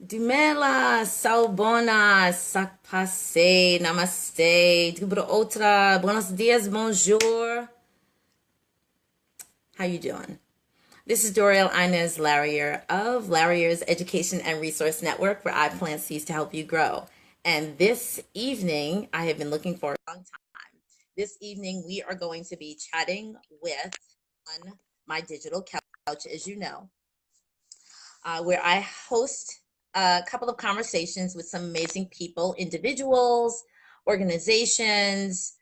Dumela, saubona, sakpase, namaste, dobro outra, buenos dias, bonjour. How you doing? This is Doriel Inez Larrier of Larrier's Education and Resource Network, where I plant seeds to help you grow. And this evening, I have been looking for a long time. This evening, we are going to be chatting with on my digital couch, as you know, where I host a couple of conversations with some amazing people, individuals, organizations,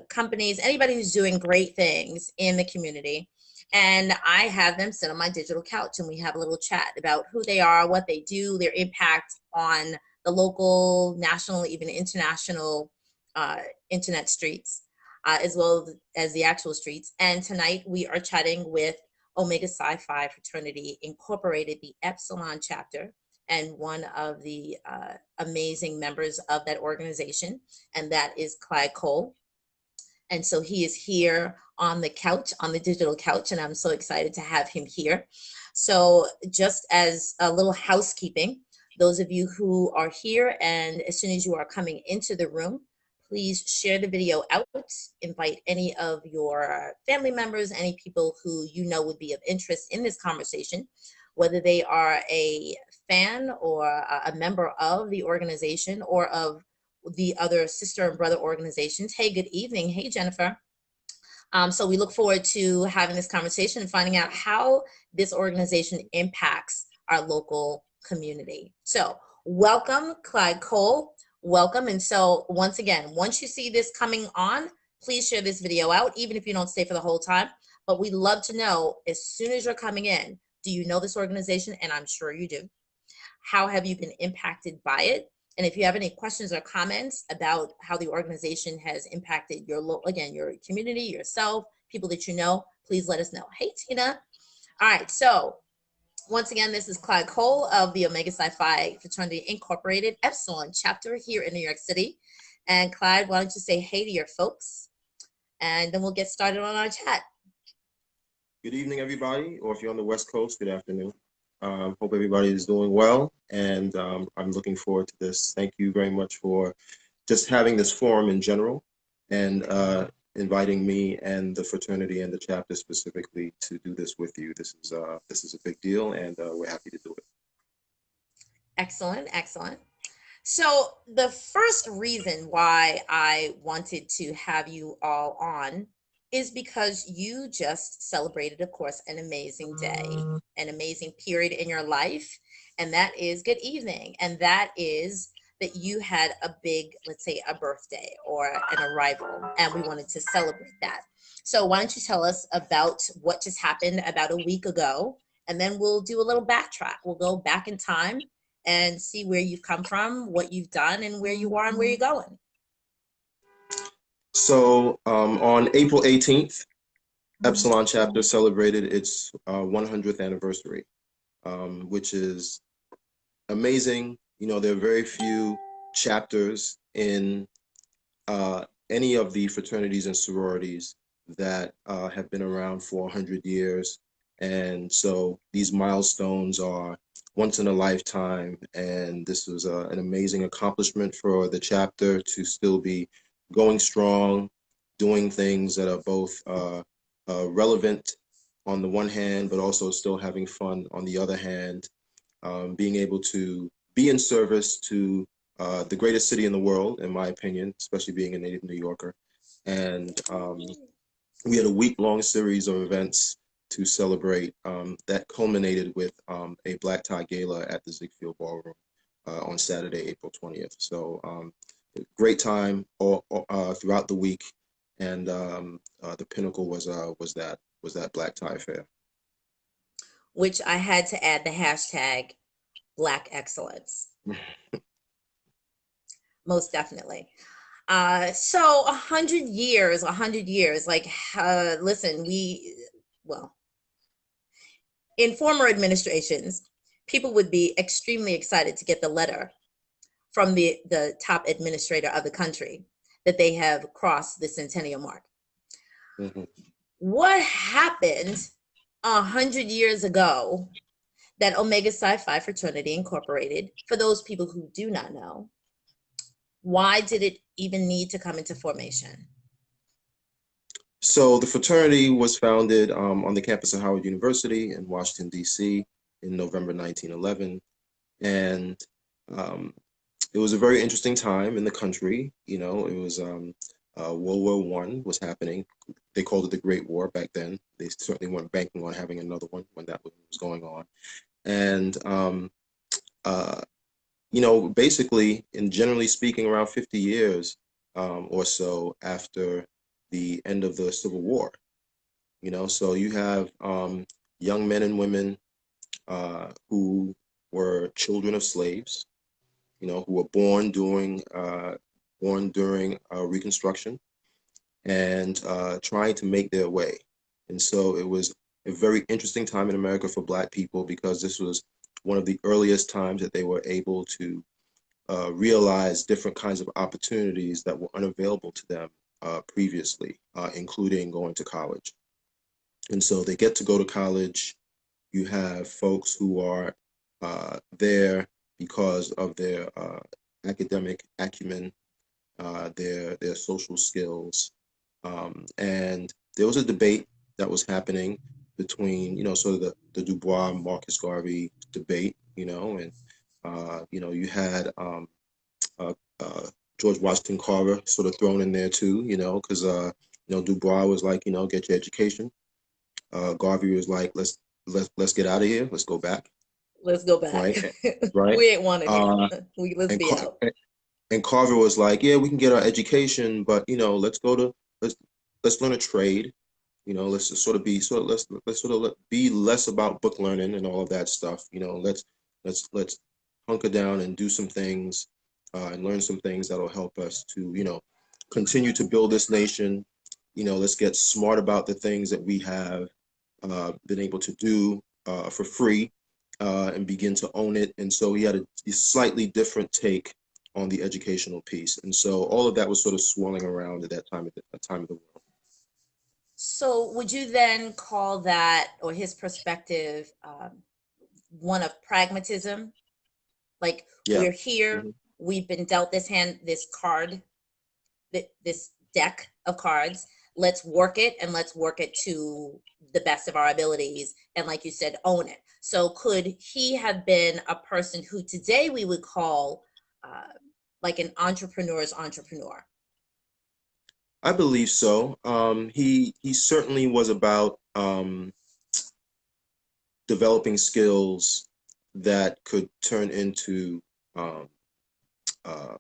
companies, anybody who's doing great things in the community. And I have them sit on my digital couch and we have a little chat about who they are, what they do, their impact on the local, national, even international uh, internet streets, as well as the actual streets. And tonight we are chatting with Omega Psi Phi fraternity incorporated, the Epsilon Chapter, and one of the amazing members of that organization, and that is Clyde Cole. And so he is here on the couch, on the digital couch, and I'm so excited to have him here. So just as a little housekeeping, those of you who are here and as soon as you are coming into the room, please share the video out, invite any of your family members, any people who you know would be of interest in this conversation, whether they are a fan or a member of the organization or of the other sister and brother organizations. Hey, good evening. Hey, Jennifer. So we look forward to having this conversation and finding out how this organization impacts our local community. So welcome, Clyde Cole. Welcome. And so once again, once you see this coming on, please share this video out, even if you don't stay for the whole time. But we'd love to know, as soon as you're coming in, do you know this organization? And I'm sure you do. How have you been impacted by it? And if you have any questions or comments about how the organization has impacted your, again, your community, yourself, people that you know, please let us know. Hey, Tina. All right. So once again, this is Clyde Cole of the Omega Psi Phi Fraternity Incorporated Epsilon Chapter here in New York City. And Clyde, why don't you say hey to your folks? And then we'll get started on our chat. Good evening, everybody, or if you're on the West Coast, good afternoon. Hope everybody is doing well, and I'm looking forward to this. Thank you very much for just having this forum in general and inviting me and the fraternity and the chapter specifically to do this with you. This is a big deal, and we're happy to do it. Excellent, excellent. So the first reason why I wanted to have you all on is because you just celebrated, of course, an amazing day, an amazing period in your life. And that is good evening. And that is that you had a big, let's say, a birthday or an arrival, and we wanted to celebrate that. So why don't you tell us about what just happened about a week ago? And then we'll do a little backtrack. We'll go back in time and see where you've come from, what you've done, and where you are and where you're going. So on April 18th, Epsilon Chapter celebrated its 100th anniversary, which is amazing. You know, there are very few chapters in any of the fraternities and sororities that have been around for 100 years. And so these milestones are once in a lifetime. And this was an amazing accomplishment for the chapter to still be going strong, doing things that are both relevant on the one hand, but also still having fun on the other hand, being able to be in service to the greatest city in the world, in my opinion, especially being a native New Yorker. And we had a week-long series of events to celebrate that culminated with a black tie gala at the Ziegfeld Ballroom on Saturday, April 20th. So great time all throughout the week, and the pinnacle was that black tie affair. Which I had to add the hashtag Black Excellence. Most definitely. So 100 years, like, listen, well, in former administrations, people would be extremely excited to get the letter from the top administrator of the country that they have crossed the centennial mark. Mm-hmm. What happened 100 years ago that Omega Psi Phi fraternity incorporated, for those people who do not know, why did it even need to come into formation? So the fraternity was founded on the campus of Howard University in Washington, D.C. in November 1911. And um, it was a very interesting time in the country. You know, it was World War One was happening. They called it the Great War back then. They certainly weren't banking on having another one when that was going on. And uh, you know, basically, and generally speaking, around 50 years or so after the end of the Civil War. You know, so you have young men and women who were children of slaves, you know, who were born during Reconstruction and trying to make their way. And so it was a very interesting time in America for Black people because this was one of the earliest times that they were able to realize different kinds of opportunities that were unavailable to them previously, including going to college. And so they get to go to college. You have folks who are there because of their academic acumen, their social skills, and there was a debate that was happening between, you know, sort of the Du Bois Marcus Garvey debate, you know, and you know, you had uh, uh, George Washington Carver sort of thrown in there too, you know, because you know, Du Bois was like, you know, get your education. Garvey was like, let's get out of here, let's go back, Let's go back. right, right. We ain't wanted here. Uh, Let's and be out. and Carver was like, yeah, we can get our education, but you know, let's let's learn a trade. You know, let's just sort of be sort of let's sort of be less about book learning and all of that stuff. You know, let's hunker down and do some things and learn some things that'll help us to, you know, continue to build this nation. You know, let's get smart about the things that we have been able to do for free and begin to own it. And so he had a slightly different take on the educational piece. And so all of that was sort of swirling around at that time at the time of the world. So, would you then call that, or his perspective, one of pragmatism? Like, Yeah. we're here, Mm-hmm. we've been dealt this hand, this card, this deck of cards. Let's work it, and let's work it to the best of our abilities. And like you said, own it. So, could he have been a person who today we would call like an entrepreneur's entrepreneur? I believe so. He certainly was about developing skills that could turn into um, uh,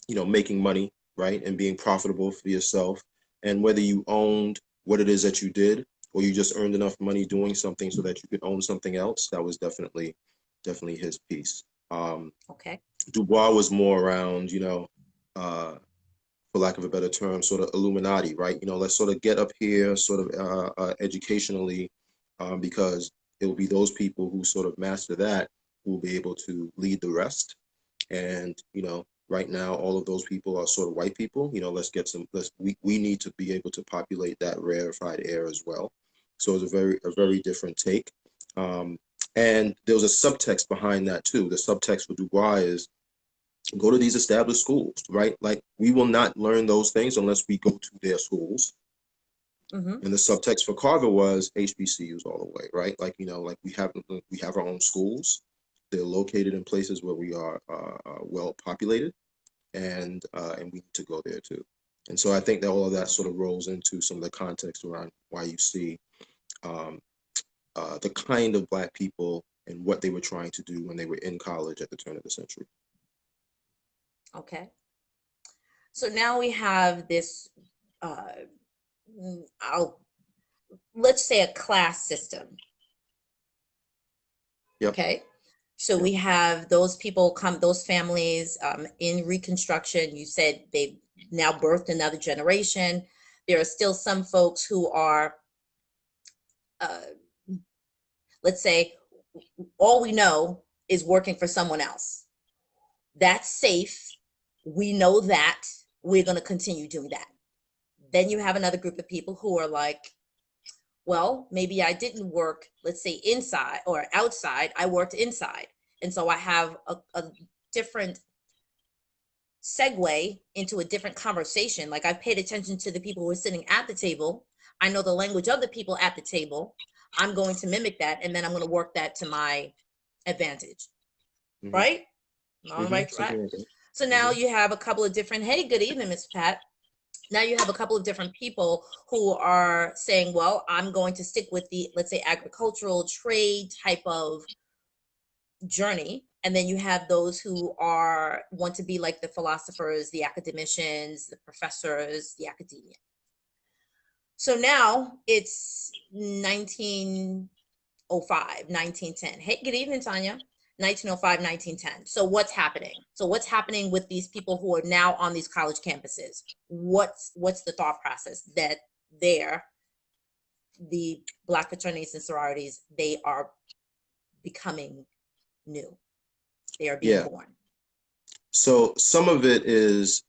you know, making money, right, and being profitable for yourself. And whether you owned what it is that you did, or you just earned enough money doing something so that you could own something else, that was definitely his piece. Okay. Dubois was more around, you know, for lack of a better term, sort of Illuminati, right? You know, let's sort of get up here, sort of educationally, because it will be those people who sort of master that who will be able to lead the rest. And you know, right now, all of those people are sort of white people. You know, let's get some. We need to be able to populate that rarefied air as well. So it's a very different take. Um, and there was a subtext behind that too. The subtext for Dubois is go to these established schools, right? Like we will not learn those things unless we go to their schools. Mm-hmm. And the subtext for Carver was HBCUs all the way, right? Like, you know, like we have our own schools. They're located in places where we are well populated, and we need to go there too. And so I think that all of that sort of rolls into some of the context around why you see um, the kind of Black people and what they were trying to do when they were in college at the turn of the century. Okay. So now we have this, uh, I'll, let's say a class system. Yep. Okay. So Yep. we have those people come, those families in Reconstruction. You said they've now birthed another generation. There are still some folks who are, uh, let's say, all we know is working for someone else. That's safe. We know that. We're going to continue doing that. Then you have another group of people who are like, Well, maybe I didn't work, let's say inside or outside, I worked inside. And so I have a different segue into a different conversation. Like I've paid attention to the people who are sitting at the table. I know the language of the people at the table. I'm going to mimic that, and then I'm going to work that to my advantage. Mm-hmm. Right? Am I on the right Something track? like that. So now you have a couple of different, hey, good evening, Miss Pat. Now you have a couple of different people who are saying, well, I'm going to stick with the, let's say, agricultural trade type of journey. And then you have those who are want to be like the philosophers, the academicians, the professors, the academia. So now it's 1905, 1910. Hey, good evening, Tanya. 1905, 1910. So what's happening? So what's happening with these people who are now on these college campuses? What's the thought process that they're the Black fraternities and sororities, they are becoming new. They are being Yeah. born. So some of it's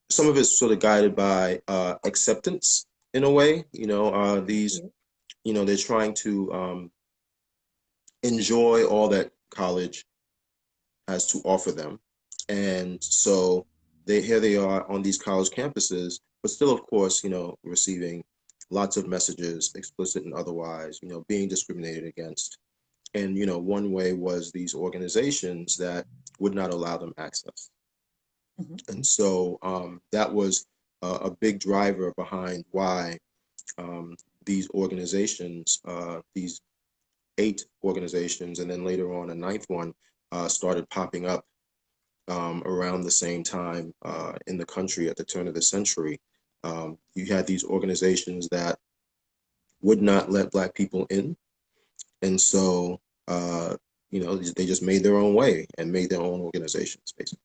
sort of guided by acceptance in a way. These, they're trying to enjoy all that college has to offer them. And so here they are on these college campuses, but still, of course, receiving lots of messages, explicit and otherwise, being discriminated against. And, one way was these organizations that would not allow them access. Mm-hmm. And so that was a big driver behind why these organizations, these 8 organizations, and then later on a 9th one, started popping up around the same time in the country at the turn of the century. You had these organizations that would not let Black people in. And so, they just made their own way and made their own organizations, basically.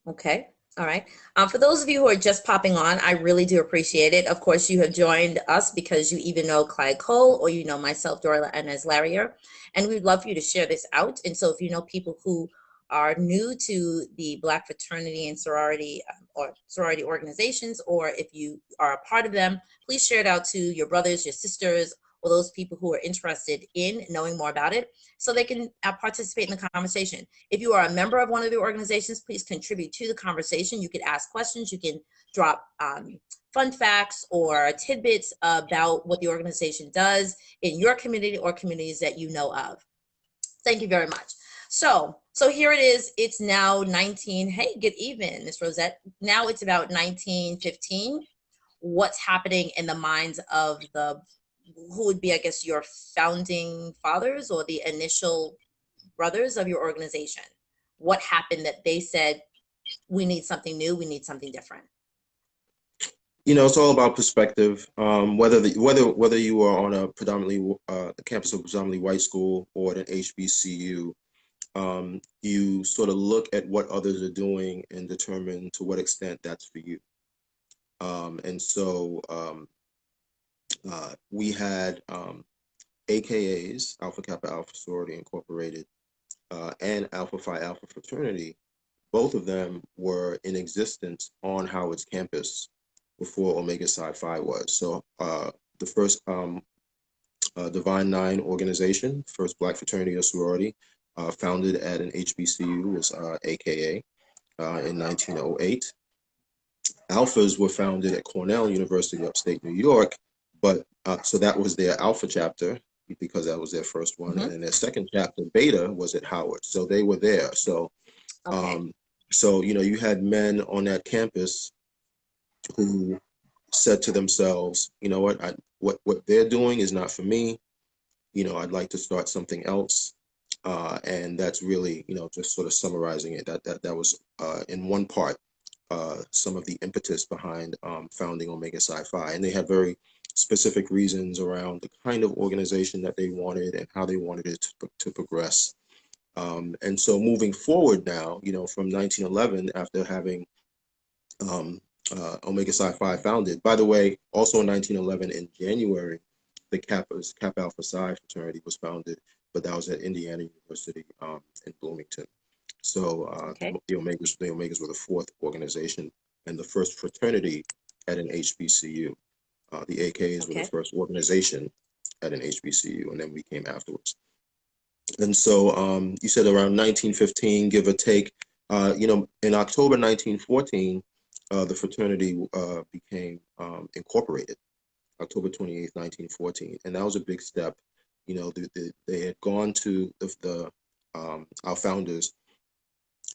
Okay. All right. For those of you who are just popping on, I really do appreciate it. Of course, you have joined us because you either know Clyde Cole or you know myself, Dora Inez Larrier, and we'd love for you to share this out. And so if you know people who are new to the Black fraternity and sorority or sorority organizations, or if you are a part of them, please share it out to your brothers, your sisters, or those people who are interested in knowing more about it so they can participate in the conversation. If you are a member of one of the organizations, please contribute to the conversation. You can ask questions, you can drop fun facts or tidbits about what the organization does in your community or communities that you know of. Thank you very much. So here it is. It's now 19. Hey, good evening, Miss Rosette. Now it's about 1915. What's happening in the minds of the who would be, I guess, your founding fathers or the initial brothers of your organization? What happened that they said, we need something new, we need something different? It's all about perspective. Whether you are on a campus of predominantly white school or at an HBCU, you sort of look at what others are doing and determine to what extent that's for you. And so we had AKAs, Alpha Kappa Alpha Sorority Incorporated, and Alpha Phi Alpha Fraternity. Both of them were in existence on Howard's campus before Omega Psi Phi was. So the first Divine Nine organization, first Black fraternity or sorority, founded at an HBCU, was AKA in 1908. Alphas were founded at Cornell University, upstate New York, but so that was their Alpha chapter because that was their first one, and then their second chapter, Beta, was at Howard. So they were there. So, you had men on that campus who said to themselves, you know what they're doing is not for me. I'd like to start something else. And that's really, just sort of summarizing it. That was in one part some of the impetus behind founding Omega Psi Phi, and they had very specific reasons around the kind of organization that they wanted and how they wanted it to progress. And so moving forward now, from 1911, after having Omega Psi Phi founded. By the way, also in 1911, in January, the Kappa Alpha Psi fraternity was founded, but that was at Indiana University in Bloomington. So the Omegas were the fourth organization and the first fraternity at an HBCU. The AKs were the Okay. first organization at an HBCU, and then we came afterwards. And so you said around 1915, give or take. In October 1914, the fraternity became incorporated. October 28th, 1914, and that was a big step. They had gone to our founders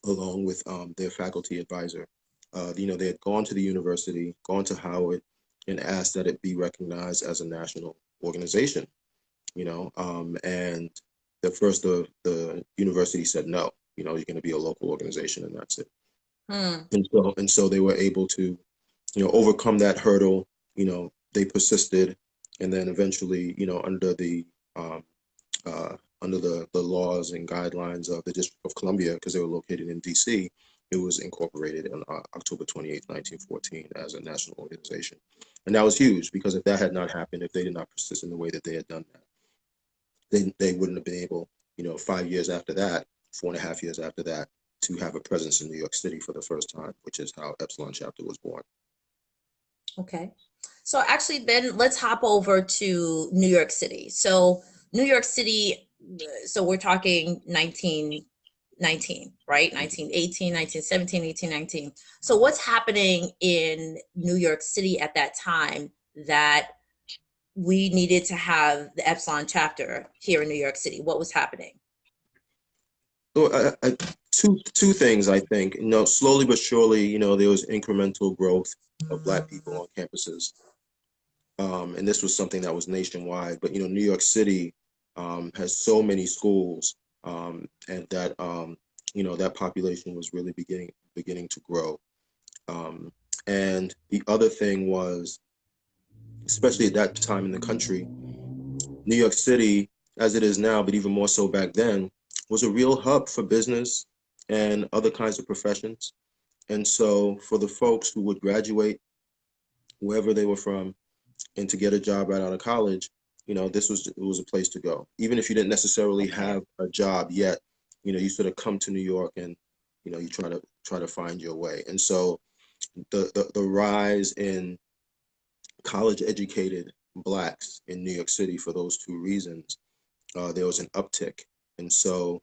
along with their faculty advisor. They had gone to the university, gone to Howard, and asked that it be recognized as a national organization. And the university said no. You're going to be a local organization, and that's it. Hmm. And so they were able to, overcome that hurdle. They persisted, and then eventually, um, under the laws and guidelines of the District of Columbia, because they were located in DC, it was incorporated on October 28th, 1914, as a national organization. And that was huge, because if that had not happened, if they did not persist in the way that they had done that, they wouldn't have been able, 5 years after that, 4.5 years after that, to have a presence in New York City for the first time, which is how Epsilon Chapter was born. Okay. So actually, then let's hop over to New York City. So New York City, so we're talking 1919, right? 1918, 1917, 1819. So what's happening in New York City at that time that we needed to have the Epsilon chapter here in New York City? What was happening? So two things, I think. Slowly but surely, there was incremental growth of Black people on campuses. And this was something that was nationwide. But, New York City has so many schools, and that population was really beginning to grow. And the other thing was, especially at that time in the country, New York City, as it is now, but even more so back then, was a real hub for business and other kinds of professions. And so for the folks who would graduate, wherever they were from, and to get a job right out of college, it was a place to go. Even if you didn't necessarily Okay. have a job yet, you sort of come to New York, and you try to find your way. And so the rise in college educated Blacks in New York City, for those two reasons, there was an uptick. And so,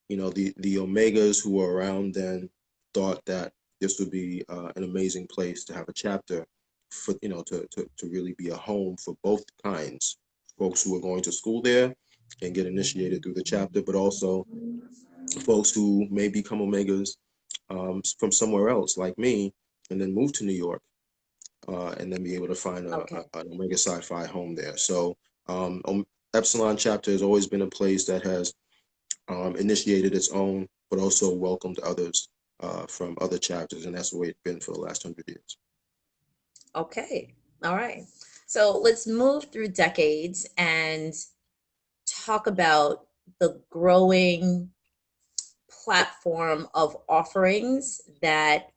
the Omegas who were around then thought that this would be an amazing place to have a chapter for, to really be a home for both kinds, folks who are going to school there and get initiated through the chapter, but also folks who may become Omegas from somewhere else, like me, and then move to New York, and then be able to find Okay. an Omega Psi Phi home there. So Epsilon Chapter has always been a place that has initiated its own, but also welcomed others from other chapters, and that's the way it's been for the last 100 years. Okay. All right. So let's move through decades and talk about the growing platform of offerings that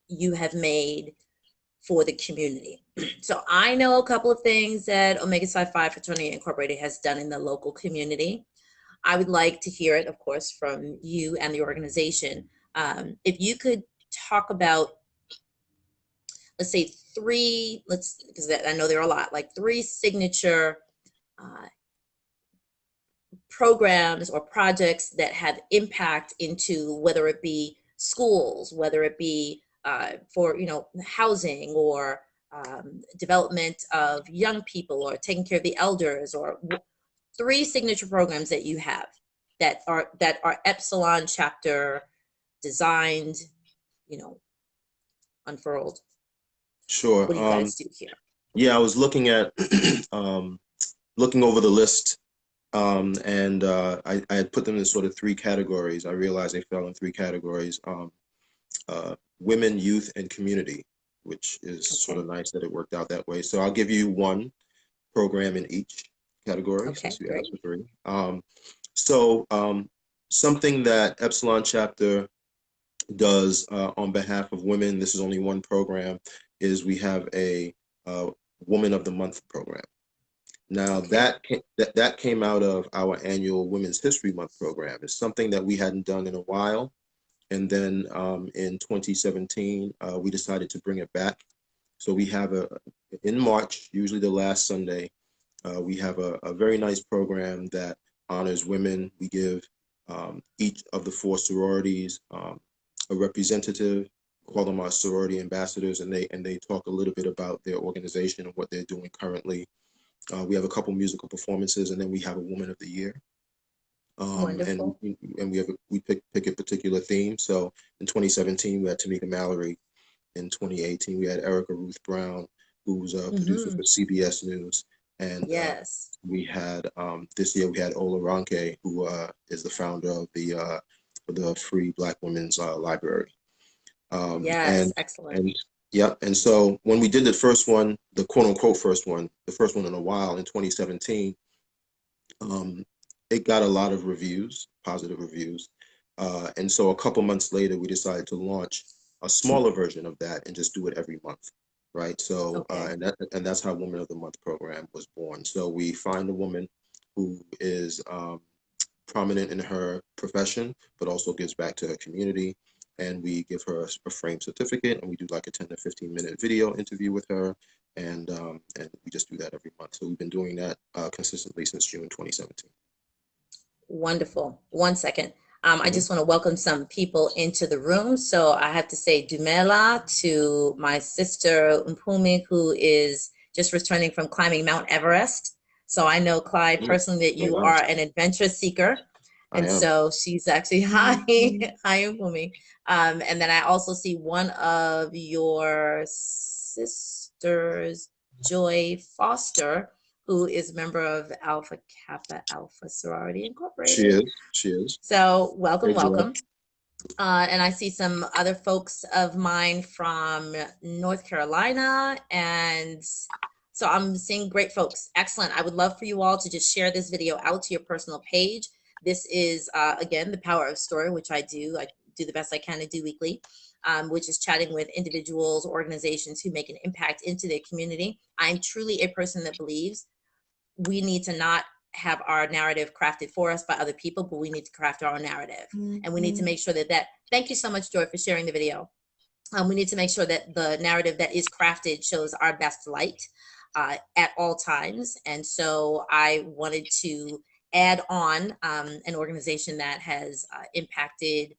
you have made for the community. So I know a couple of things that Omega Psi Phi Fraternity Incorporated has done in the local community. I would like to hear it, of course, from you and the organization. If you could talk about, let's say because I know there are a lot, like three signature uh, programs or projects that have impact into whether it be schools, whether it be for housing or development of young people or taking care of the elders, or three signature programs that you have that are Epsilon chapter designed, you know, unfurled. Sure. What do you guys do here? Yeah, I was looking at looking over the list, and I had put them in sort of three categories. I realized they fell in three categories: women, youth, and community, which is sort Okay. of nice that it worked out that way. So I'll give you one program in each category, Okay, since you asked great. for three. So something that Epsilon Chapter does on behalf of women, this is only one program, is we have a Woman of the Month program. Now Okay. that came out of our annual Women's History Month program. It's something that we hadn't done in a while, and then in 2017 we decided to bring it back. So we have in March, usually the last Sunday, we have a very nice program that honors women. We give each of the four sororities a representative, call them our sorority ambassadors, and they talk a little bit about their organization and what they're doing currently. We have a couple musical performances, and then we have a Woman of the Year. Wonderful. And we pick a particular theme. So in 2017 we had Tamika Mallory. In 2018 we had Erica Ruth Brown, who's a producer for CBS News, and Yes. we had this year we had Ola Ronke, who is the founder of the Free Black Women's Library. Yes, excellent. And yeah, and so when we did the first one, the quote unquote first one, the first one in a while in 2017, it got a lot of reviews, positive reviews. And so a couple months later, we decided to launch a smaller version of that and just do it every month, right? So Okay. and that's how Woman of the Month program was born. So we find a woman who is prominent in her profession, but also gives back to her community. And we give her a framed certificate, and we do like a 10 to 15-minute video interview with her. And we just do that every month. So we've been doing that consistently since June 2017. Wonderful. One second. I Mhm. just want to welcome some people into the room. So I have to say Dumela to my sister Mpumi, who is just returning from climbing Mount Everest. So I know, Clyde, personally, that Oh, you wow. are an adventure seeker. I And am. so she's actually, hi, hi, Mpumi. And then I also see one of your sisters, Joy Foster, who is a member of Alpha Kappa Alpha Sorority She Incorporated. is. She is. So welcome, Hey, Joy. welcome. And I see some other folks of mine from North Carolina. And so I'm seeing great folks. Excellent. I would love for you all to just share this video out to your personal page. This is, again, the power of story, which I do. I do the best I can to do weekly, which is chatting with individuals, organizations who make an impact into their community. I'm truly a person that believes we need to not have our narrative crafted for us by other people, but we need to craft our own narrative. And we need to make sure that thank you so much, Joy, for sharing the video. We need to make sure that the narrative that is crafted shows our best light at all times. And so I wanted to add on an organization that has impacted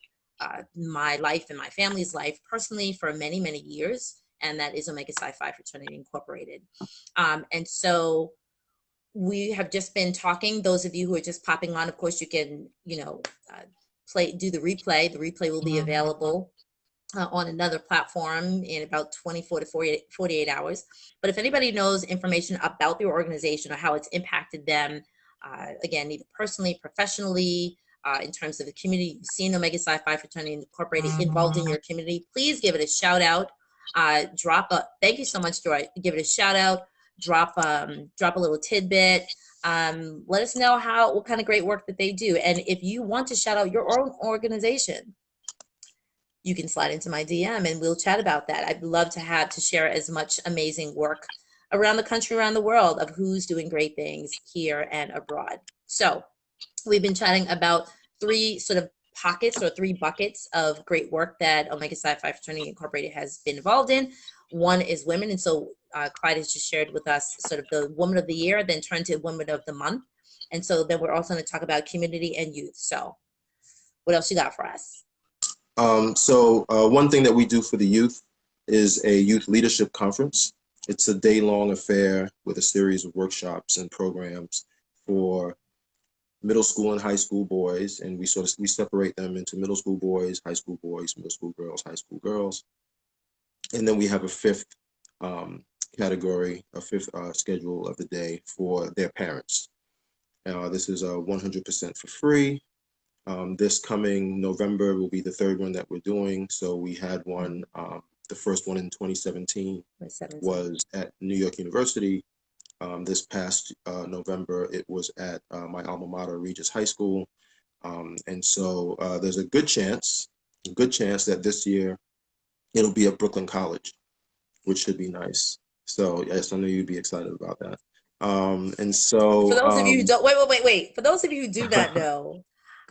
my life and my family's life personally for many, many years. And that is Omega Psi Phi Fraternity Incorporated. And so we have just been talking. Those of you who are just popping on, of course, you can, do the replay. The replay will be available on another platform in about 24 to 48 hours. But if anybody knows information about the organization or how it's impacted them, again, either personally, professionally, in terms of the community, you've seen Omega Psi Phi Fraternity Incorporated involved in your community, please give it a shout out. Thank you so much, Joy. Give it a shout out. Drop a little tidbit. Let us know what kind of great work that they do. And if you want to shout out your own organization, you can slide into my DM and we'll chat about that. I'd love to share as much amazing work around the country, around the world, of who's doing great things here and abroad. So we've been chatting about three sort of pockets or three buckets of great work that Omega Psi Phi Fraternity Incorporated has been involved in. One is women. And so Clyde has just shared with us sort of the Woman of the Year, then turned to Woman of the Month. And so then we're also going to talk about community and youth. So what else you got for us? One thing that we do for the youth is a youth leadership conference. It's a day-long affair with a series of workshops and programs for middle school and high school boys, and we separate them into middle school boys, middle school girls, high school girls, and then we have a fifth category, a fifth schedule of the day for their parents. This is 100% for free. This coming November will be the third one that we're doing. So we had one, the first one in 2017 was at New York University. This past November, it was at my alma mater, Regis High School. And so there's a good chance that this year it'll be at Brooklyn College, which should be nice. So yes, I know you'd be excited about that. And so for those of you who don't, wait. For those of you who do not know,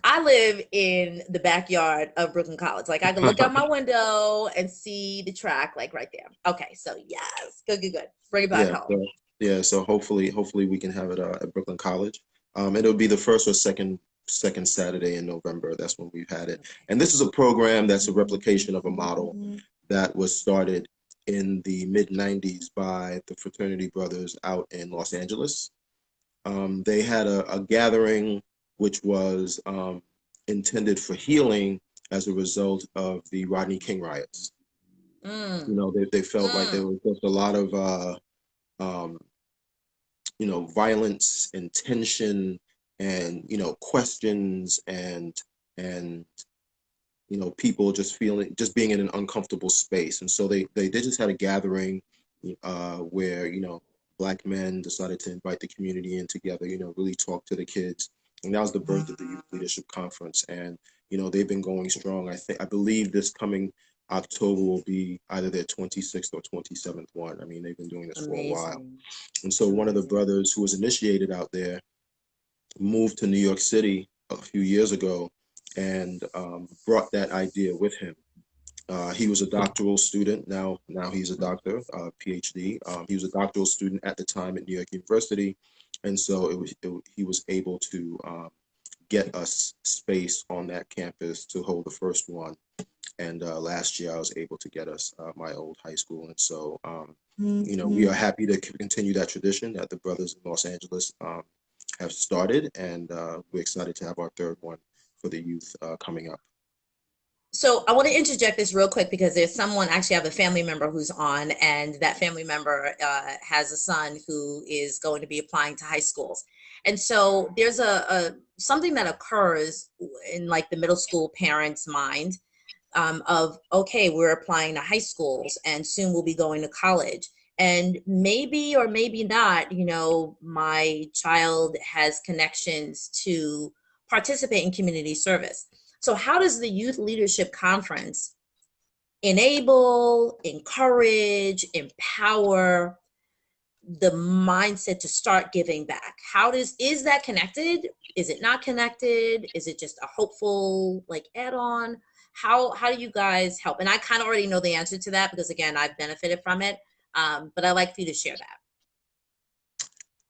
I live in the backyard of Brooklyn College. Like I can look out my window and see the track like right there. Okay, so yes, good, good, good. Bring it back Yeah, home. so yeah, so hopefully we can have it at Brooklyn College. It'll be the first or second Saturday in November. That's when we've had it. Okay. And this is a program that's a replication of a model that was started in the mid 90s by the fraternity brothers out in Los Angeles. They had a gathering which was intended for healing as a result of the Rodney King riots. You Mm, know, they felt like there mm, was just a lot of um, violence and tension and questions and people just being in an uncomfortable space. And so they just had a gathering where Black men decided to invite the community in together, really talk to the kids. And that was the birth of the Youth Leadership Conference. And they've been going strong. I believe this coming October will be either their 26th or 27th one. I mean, they've been doing this for a while. amazing, And so one of the amazing. brothers who was initiated out there moved to New York City a few years ago and brought that idea with him. He was a doctoral student. Now he's a doctor, PhD. He was a doctoral student at the time at New York University, and so he was able to get us space on that campus to hold the first one. And last year I was able to get us my old high school, and so we are happy to continue that tradition that the brothers in Los Angeles have started, and we're excited to have our third one for the youth coming up. So I want to interject this real quick because there's someone, actually I have a family member who's on, and that family member has a son who is going to be applying to high schools. And so there's a something that occurs in like the middle school parents' mind, of okay, we're applying to high schools and soon we'll be going to college. And maybe or maybe not, my child has connections to participate in community service. So, how does the Youth Leadership Conference enable, encourage, empower the mindset to start giving back? Is that connected? Is it not connected? Is it just a hopeful like add-on? How do you guys help? And I kind of already know the answer to that because again, I've benefited from it. But I'd like for you to share that.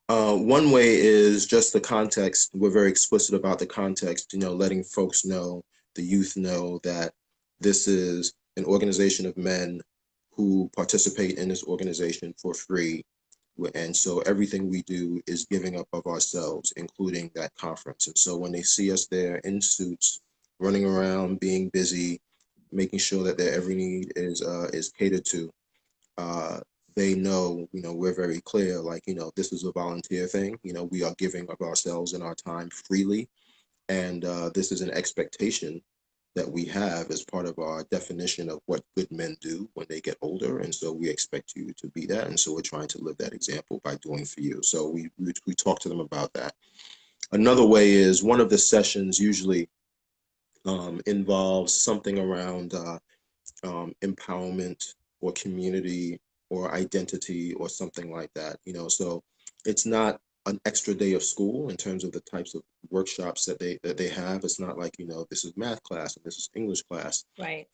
One way is just the context. We're very explicit about the context, letting folks know, the youth know that this is an organization of men who participate in this organization for free. And so everything we do is giving up of ourselves, including that conference. And so when they see us there in suits, running around, being busy, making sure that their every need is catered to, uh, they know, we're very clear, like, this is a volunteer thing. We are giving of ourselves and our time freely. And this is an expectation that we have as part of our definition of what good men do when they get older. And so we expect you to be that. And so we're trying to live that example by doing for you. So we talk to them about that. Another way is one of the sessions usually involves something around empowerment or community or identity or something like that. So it's not an extra day of school in terms of the types of workshops that they have. It's not like, this is math class and this is English class. Right.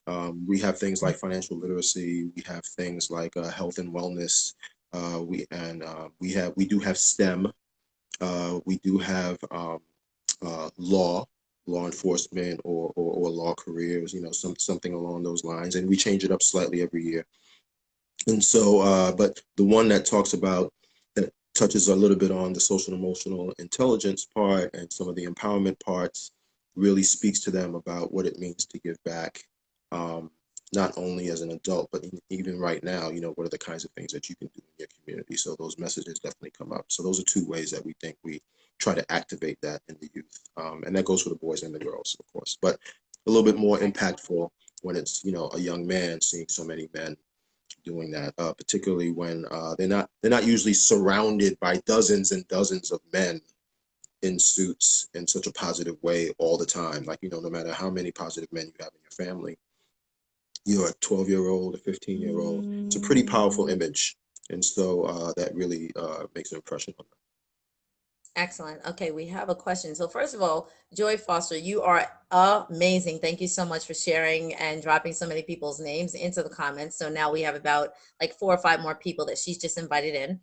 We have things like financial literacy. We have things like health and wellness. We do have STEM. We do have law enforcement or law careers, something along those lines. And we change it up slightly every year. And so, but the one that touches a little bit on the social and emotional intelligence part and some of the empowerment parts really speaks to them about what it means to give back, not only as an adult, but even right now, what are the kinds of things that you can do in your community? So those messages definitely come up. So those are two ways that we think we try to activate that in the youth. And that goes for the boys and the girls, of course, but a little bit more Excellent. impactful when it's, a young man seeing so many men doing that, particularly when they're not usually surrounded by dozens and dozens of men in suits in such a positive way all the time. Like, no matter how many positive men you have in your family, you're a 12-year-old, a 15-year-old. It's a pretty powerful image. And so that really makes an impression on them. Excellent. Okay, we have a question. So first of all, Joy Foster, you are amazing. Thank you so much for sharing and dropping so many people's names into the comments. So now we have about like 4 or 5 more people that she's just invited in.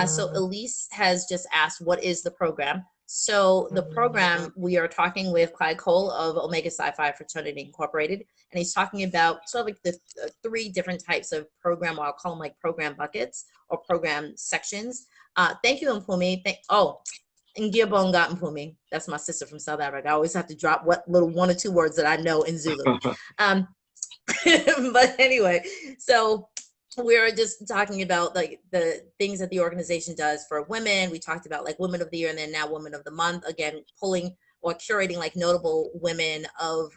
So Elise has just asked, what is the program? So the program, we are talking with Clyde Cole of Omega Psi Phi Fraternity Incorporated, and he's talking about sort of like the 3 different types of program, or I'll call them like program buckets or program sections. Thank you, Mpumi. Ngiyabonga Mpumi. That's my sister from South Africa. I always have to drop what little 1 or 2 words that I know in Zulu. Um, but anyway, so we're just talking about like the things that the organization does for women. We talked about like Women of the Year, and then now Women of the Month. Again, pulling or curating like notable women of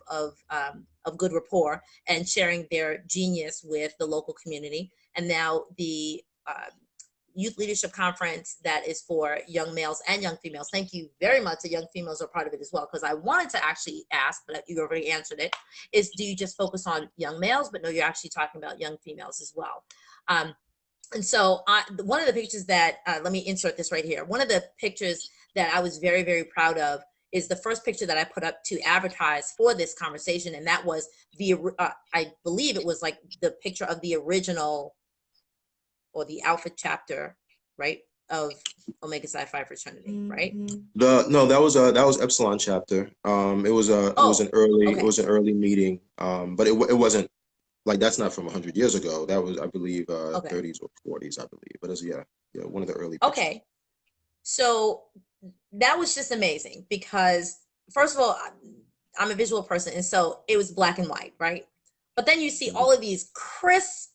good rapport and sharing their genius with the local community. And now the Youth Leadership Conference that is for young males and young females. Thank you very much. The young females are part of it as well, because I wanted to actually ask, but you already answered it, is do you just focus on young males? But no, you're actually talking about young females as well. And so one of the pictures that, let me insert this right here. One of the pictures that I was very, very proud of is the first picture that I put up to advertise for this conversation. And that was I believe it was like the picture of the original or the Alpha chapter, right, of Omega Psi Phi fraternity, right? No, that was Epsilon Chapter. It was an early meeting. But it wasn't like, that's not from 100 years ago. That was, I believe, 30s or 40s, I believe. But it's one of the early pictures. Okay, so that was just amazing because first of all, I'm a visual person, and so it was black and white, right? But then you see all of these crisp,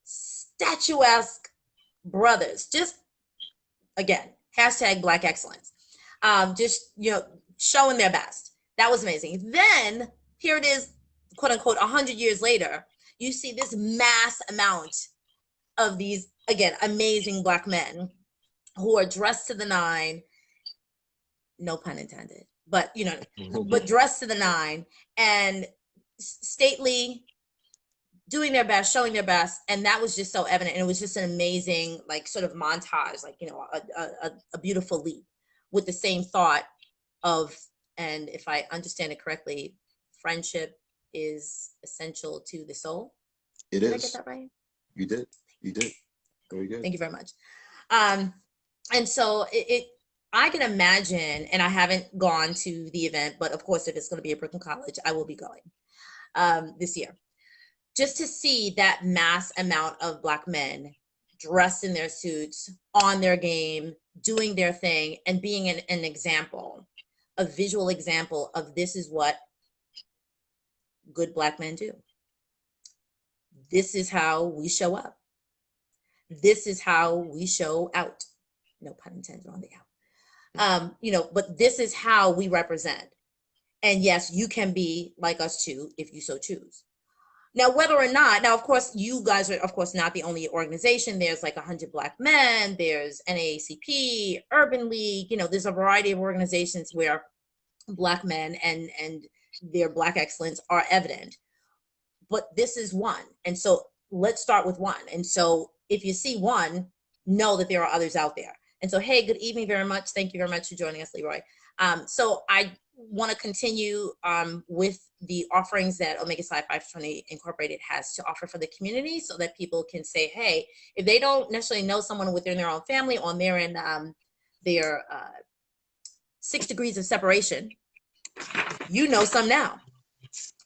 statuesque brothers, just again, hashtag Black excellence, just showing their best. That was amazing. Then here it is, quote unquote, 100 years later, you see this mass amount of these, again, amazing Black men who are dressed to the nine, no pun intended, but but dressed to the nine and stately, doing their best, showing their best. And that was just so evident. And it was just an amazing, like, sort of montage, like, a beautiful leap with the same thought of, and if I understand it correctly, friendship is essential to the soul. Did I get that right? You did. Very good. Thank you very much. And so I can imagine, and I haven't gone to the event, but of course, if it's going to be at Brooklyn College, I will be going this year. Just to see that mass amount of Black men dressed in their suits, on their game, doing their thing, and being an example, a visual example of this is what good Black men do. This is how we show up. This is how we show out. No pun intended on the out. But this is how we represent. And yes, you can be like us too, if you so choose. Now, whether or not, now, of course, you guys are, of course, not the only organization. There's like 100 Black men, there's NAACP, Urban League, there's a variety of organizations where Black men and their Black excellence are evident. But this is one. And so let's start with one. And so if you see one, know that there are others out there. And so, hey, good evening very much. Thank you very much for joining us, Leroy. So I want to continue with the offerings that Omega Psi Phi Fraternity Incorporated has to offer for the community, so that people can say, hey, if they don't necessarily know someone within their own family, or they're in their 6 degrees of separation, some now.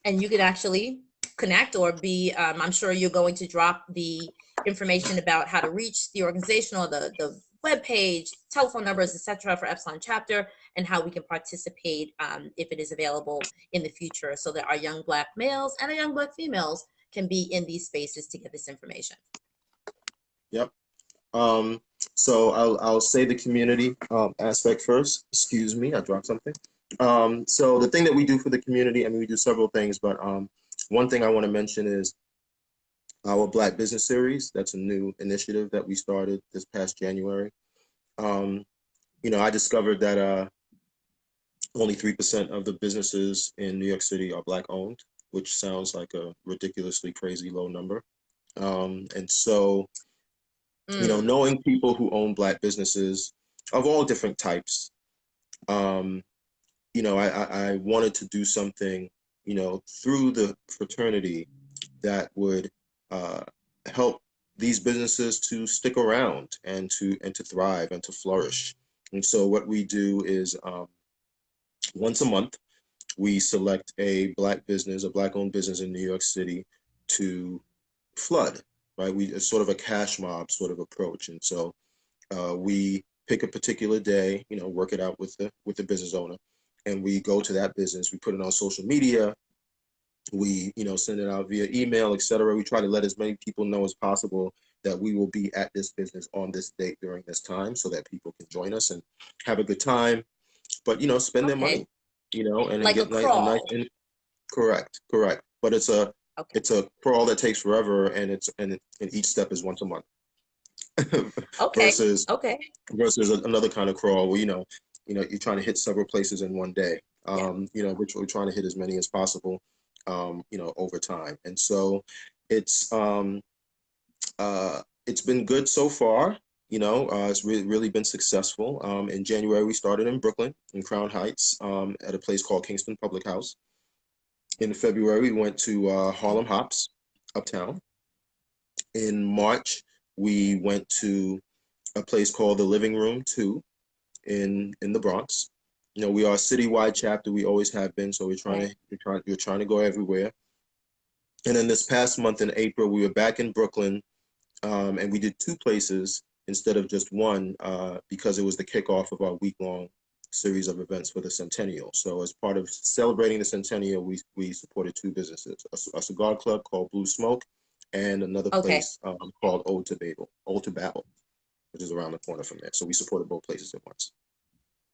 And you could actually connect or be, I'm sure you're going to drop the information about how to reach the organization, or the webpage, telephone numbers, etc., for Epsilon Chapter, and how we can participate if it is available in the future, so that our young Black males and our young Black females can be in these spaces to get this information. Yep. So I'll say the community aspect first. Excuse me, I dropped something. So the thing that we do for the community, I mean, we do several things, but one thing I want to mention is our Black Business Series. That's a new initiative that we started this past January. I discovered that only 3% of the businesses in New York City are Black owned, which sounds like a ridiculously crazy low number. And so, knowing people who own Black businesses of all different types. Um, I wanted to do something, through the fraternity that would uh, help these businesses to stick around and to thrive and to flourish. And so what we do is once a month we select a black business, a black-owned business in New York City to flood. Right, it's sort of a cash mob sort of approach, and so we pick a particular day, work it out with the business owner, and we go to that business. We put it on social media. We, send it out via email, etc. We try to let as many people know as possible that we will be at this business on this date during this time, so that people can join us and have a good time. But spend their money, Okay. and then Like a get a nice. crawl. And correct, correct. But it's a Okay. it's a crawl that takes forever, and each step is once a month Okay. versus Okay. another kind of crawl where you're trying to hit several places in one day. Yeah. We're trying to hit as many as possible, over time. And so it's it's been good so far. It's really been successful. In January, we started in Brooklyn, in Crown Heights, at a place called Kingston Public House. In February, we went to Harlem Hops, uptown. In March, we went to a place called the Living Room 2 in the Bronx. We are a citywide chapter. We always have been. So Right. we're trying to go everywhere. And then this past month in April, we were back in Brooklyn, and we did two places instead of just one, because it was the kickoff of our week-long series of events for the centennial. So as part of celebrating the centennial, we supported two businesses: a cigar club called Blue Smoke, and another Okay. place called Old to Babel, which is around the corner from there. So we supported both places at once.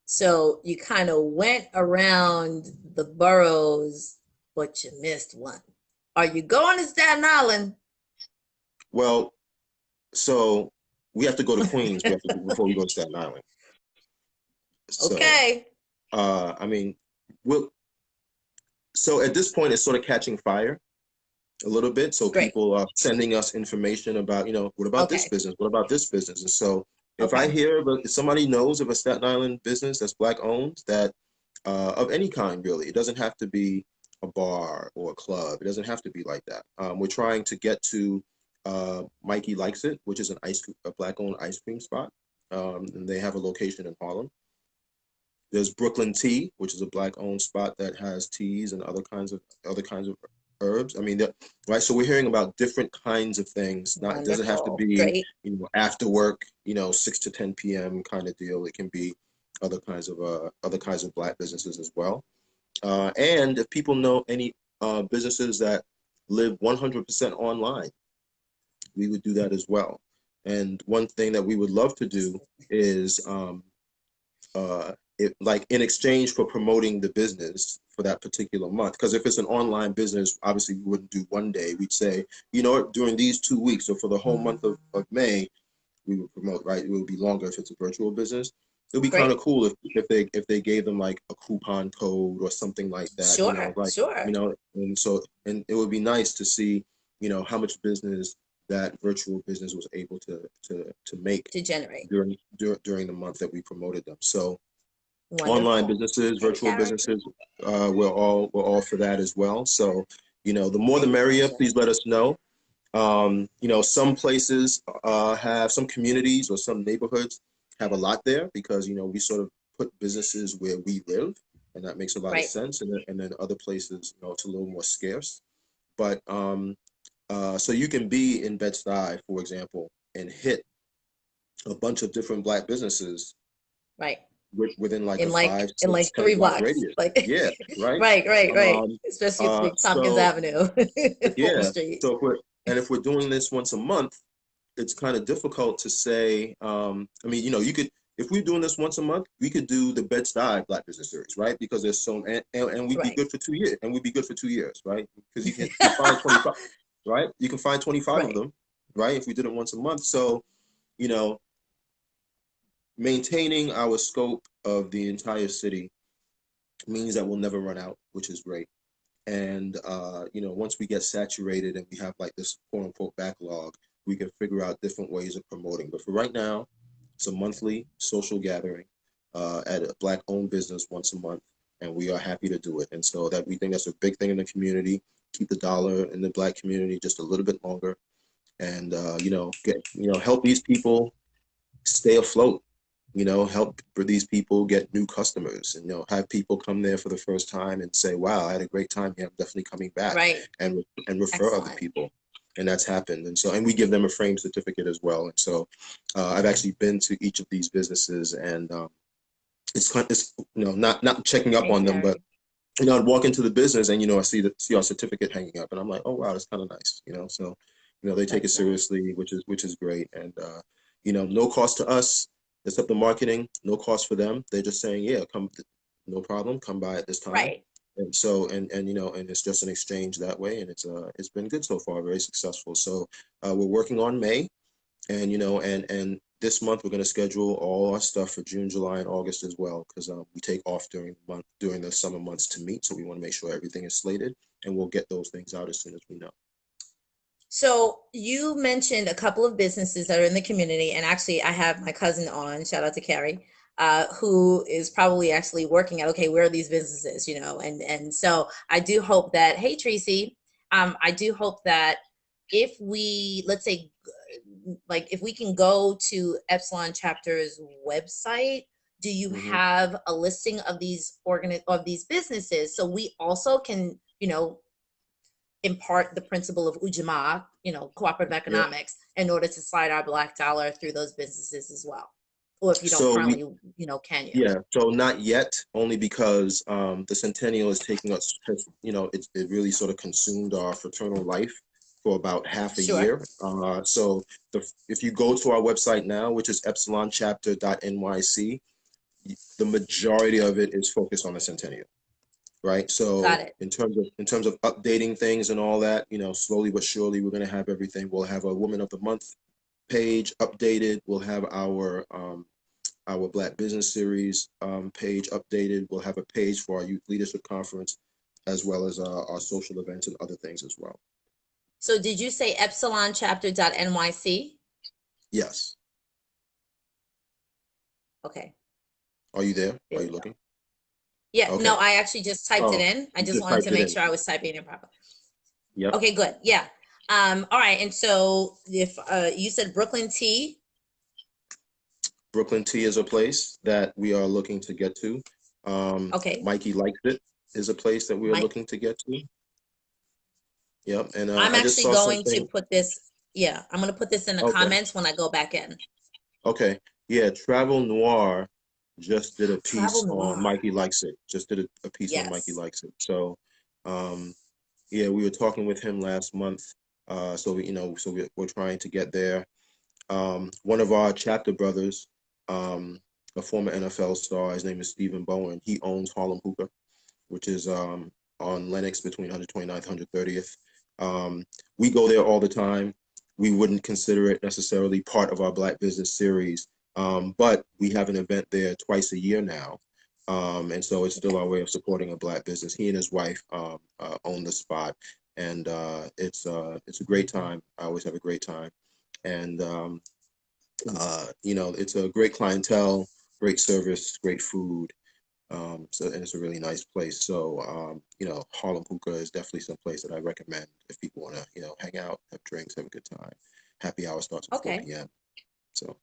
So you kind of went around the boroughs, but you missed one. Are you going to Staten Island? Well, so we have to go to Queens. We have to before we go to Staten Island. So, Okay. I mean, we'll, so at this point, it's sort of catching fire a little bit. So Great. people are sending us information about, what about this Okay. business? What about this business? And so if I Okay. hear if somebody knows of a Staten Island business that's black owned, that of any kind, really, it doesn't have to be a bar or a club. It doesn't have to be like that. We're trying to get to Mikey Likes It, which is a black owned ice cream spot. And they have a location in Harlem. There's Brooklyn Tea, which is a black-owned spot that has teas and other kinds of herbs. I mean, right. So we're hearing about different kinds of things. Not It doesn't have to Wonderful. be Great. after work, 6 to 10 p.m. kind of deal. It can be other kinds of black businesses as well. And if people know any businesses that live 100% online, we would do that as well. And one thing that we would love to do is like in exchange for promoting the business for that particular month. Because if it's an online business, obviously we wouldn't do one day. We'd say, during these 2 weeks or for the whole month of May, we would promote, right? It would be longer if it's a virtual business. It would be kind Great. of cool if they gave them like a coupon code or something like that, Sure. Sure. and it would be nice to see, how much business that virtual business was able to make To generate. during the month that we promoted them. So online Wonderful. businesses, And virtual charity. businesses, we're all for that as well. So, the more the And merrier. pleasure. Please let us know. Some places have some communities or some neighborhoods have a lot there because we sort of put businesses where we live, and that makes a lot of Right. sense. And then other places, it's a little more scarce. But so you can be in Bed-Stuy, for example, and hit a bunch of different black businesses Right. within like a In five, in six, like 10 three block blocks. radius. Like Yeah, right. right, right, right. Um, Especially if it's Tompkins so Avenue, Fulton yeah, Street. so if we're doing this once a month, it's kind of difficult to say. I mean, if we're doing this once a month, we could do the Bed-Stuy Black Business Series, right? Because there's so and we'd be Right. good for 2 years, right? Because you find 25, right? You can find 25 of Right. them, right? If we did it once a month, so you know, maintaining our scope of the entire city means that we'll never run out, which is great. And once we get saturated and we have like this quote unquote backlog, we can figure out different ways of promoting. But for right now, It's a monthly social gathering at a Black-owned business once a month, and we are happy to do it. And so that we think that's a big thing in the community. Keep the dollar in the Black community just a little bit longer, and help these people stay afloat. Help for these people get new customers, and have people come there for the first time and say, "Wow, I had a great time here. I'm definitely coming back," Right. and refer other Excellent. people. And that's happened. And we give them a frame certificate as well. And so I've actually been to each of these businesses, and it's not checking up Hey, on them, but Terry. I'd walk into the business and I see our certificate hanging up, and I'm like, oh wow, that's kind of nice. So they take it That's nice. seriously, which is great. And no cost to us except the marketing, no cost for them. They're just saying, yeah, come, no problem, come by at this time. Right. And so and it's just an exchange that way, and it's been good so far, very successful. So we're working on May, and and this month we're going to schedule all our stuff for June, July, and August as well, because we take off during the summer months to meet. So we want to make sure everything is slated, and we'll get those things out as soon as we know. So you mentioned a couple of businesses that are in the community, and actually, I have my cousin on. Shout out to Carrie, who is probably actually working at, okay, where are these businesses, and so I do hope that. Hey, Tracy, I do hope that if we, let's say, like if we can go to Epsilon Chapter's website, do you Hmm. have a listing of these businesses so we also can, impart the principle of Ujamaa, cooperative Yeah. economics, in order to slide our Black dollar through those businesses as well? Or if you don't So currently, we can you? Yeah, so not yet, only because the Centennial is taking us, it really sort of consumed our fraternal life for about half a Sure. year. So if you go to our website now, which is epsilonchapter.nyc, the majority of it is focused on the Centennial, right? Got So it. in terms of updating things and all that, slowly but surely we're going to have everything. We'll have a Woman of the Month page updated. We'll have our Black Business Series page updated. We'll have a page for our Youth Leadership Conference, as well as our social events and other things as well. So did you say epsilonchapter.nyc? Yes. Okay, Are you there? there Are we you go. looking? Yeah, no, Okay. I actually just typed it Oh, in. I you just just wanted typed to it make in. sure I was typing it properly. Yep. Okay, good. Yeah. All right. And so if you said Brooklyn Tea. Brooklyn Tea is a place that we are looking to get to. Okay. Mikey Likes It is a place that we are My looking to get to. Yep. And I'm I just actually saw going to something. put this, yeah, I'm gonna put this in the Okay. comments when I go back in. Okay. Yeah. Travel Noir just did a Travel piece on Noir. Mikey Likes It. Just did a piece on Mikey Yes. Likes It. So, um, yeah, we were talking with him last month. We're trying to get there. One of our chapter brothers, a former NFL star, his name is Stephen Bowen. He owns Harlem Hookah, which is on Lenox between 129th and 130th. We go there all the time. We wouldn't consider it necessarily part of our Black Business Series, but we have an event there twice a year now. And so it's still Okay. our way of supporting a Black business. He and his wife own the spot, and it's a great time. I always have a great time, and it's a great clientele, great service, great food. And it's a really nice place. So, Harlem Hookah is definitely some place that I recommend if people want to, hang out, have drinks, have a good time. Happy hour starts at Okay. 4 p.m. So,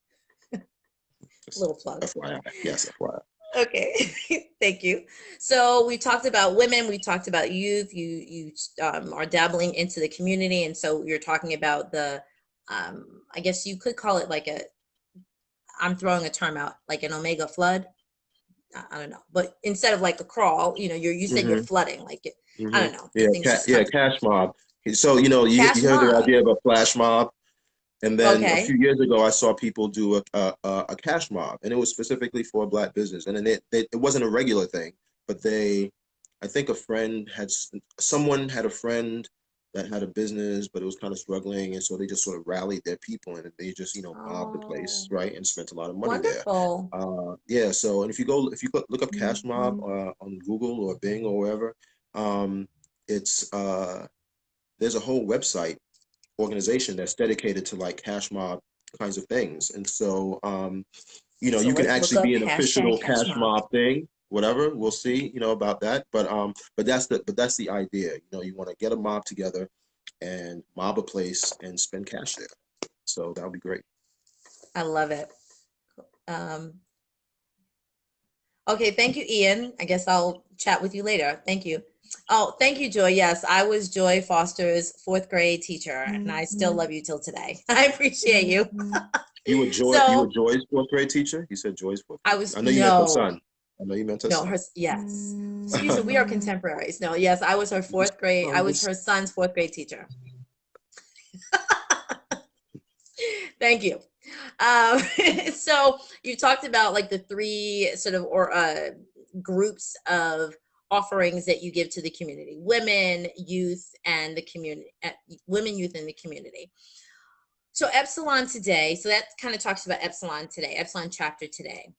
just Little plug. FYI. Yes, FYI. Okay. Thank you. So we talked about women, we talked about youth. You are dabbling into the community, and so you're talking about the I guess you could call it like a, I'm throwing a term out, like an Omega flood. I don't know, but instead of like a crawl, you said you're Hmm. flooding, like it, I Hmm. don't know, the things just Yeah, come to me. cash mob. So, Cash you heard the mob. idea of a flash mob. And then a few Okay. years ago, I saw people do a cash mob, and it was specifically for a Black business. And then it wasn't a regular thing, but I think someone had a friend that had a business, but it was kind of struggling, and so they just sort of rallied their people, and they just mobbed the place, Oh, right, and spent a lot of money there. wonderful. Yeah. So, and if you look up cash mob Mhm. on Google or Bing or wherever, um, it's there's a whole website organization that's dedicated to like cash mob kinds of things. And so, So you can let's look actually up be an hashtag official cash cash mob. mob thing, whatever. We'll see, about that. But that's the idea. You want to get a mob together and mob a place and spend cash there. So that would be great. I love it. Um, okay, thank you, Ian. I guess I'll chat with you later. Thank you. Oh, thank you, Joy. Yes, I was Joy Foster's fourth grade teacher, and I still love you till today. I appreciate you. You were So Joy's fourth grade teacher? You said Joy's fourth I grade. was I know you meant her no, son. I know you meant her no, son. her yes. Excuse me, we are contemporaries. No, yes, I was her fourth grade. I was her son's fourth grade teacher. Thank you. Um, so you talked about like the three sort of or groups of offerings that you give to the community: women, youth, and the community. Women, youth, and the community. So Epsilon today. So that kind of talks about Epsilon today. Epsilon chapter today.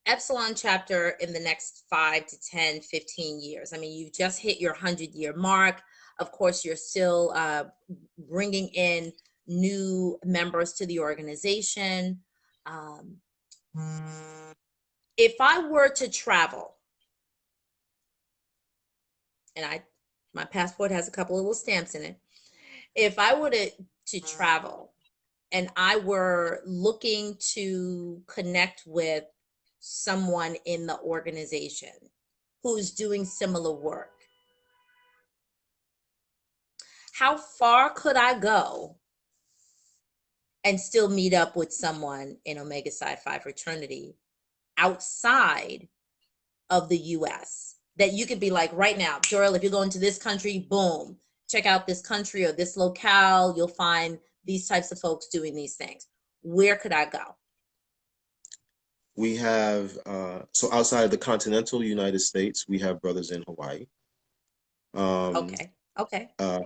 Epsilon chapter in the next 5 to 10, 15 years. I mean, you just hit your 100-year mark. Of course, you're still bringing in new members to the organization. Um, if I were to travel, and my passport has a couple of little stamps in it. If I were to travel and I were looking to connect with someone in the organization who's doing similar work, how far could I go and still meet up with someone in Omega Psi Phi fraternity outside of the US? That you could be like, right now, Joel, if you're going to this country, boom, check out this country or this locale, you'll find these types of folks doing these things. Where could I go? We have so outside of the continental United States, we have brothers in Hawaii. Okay. Okay. Uh,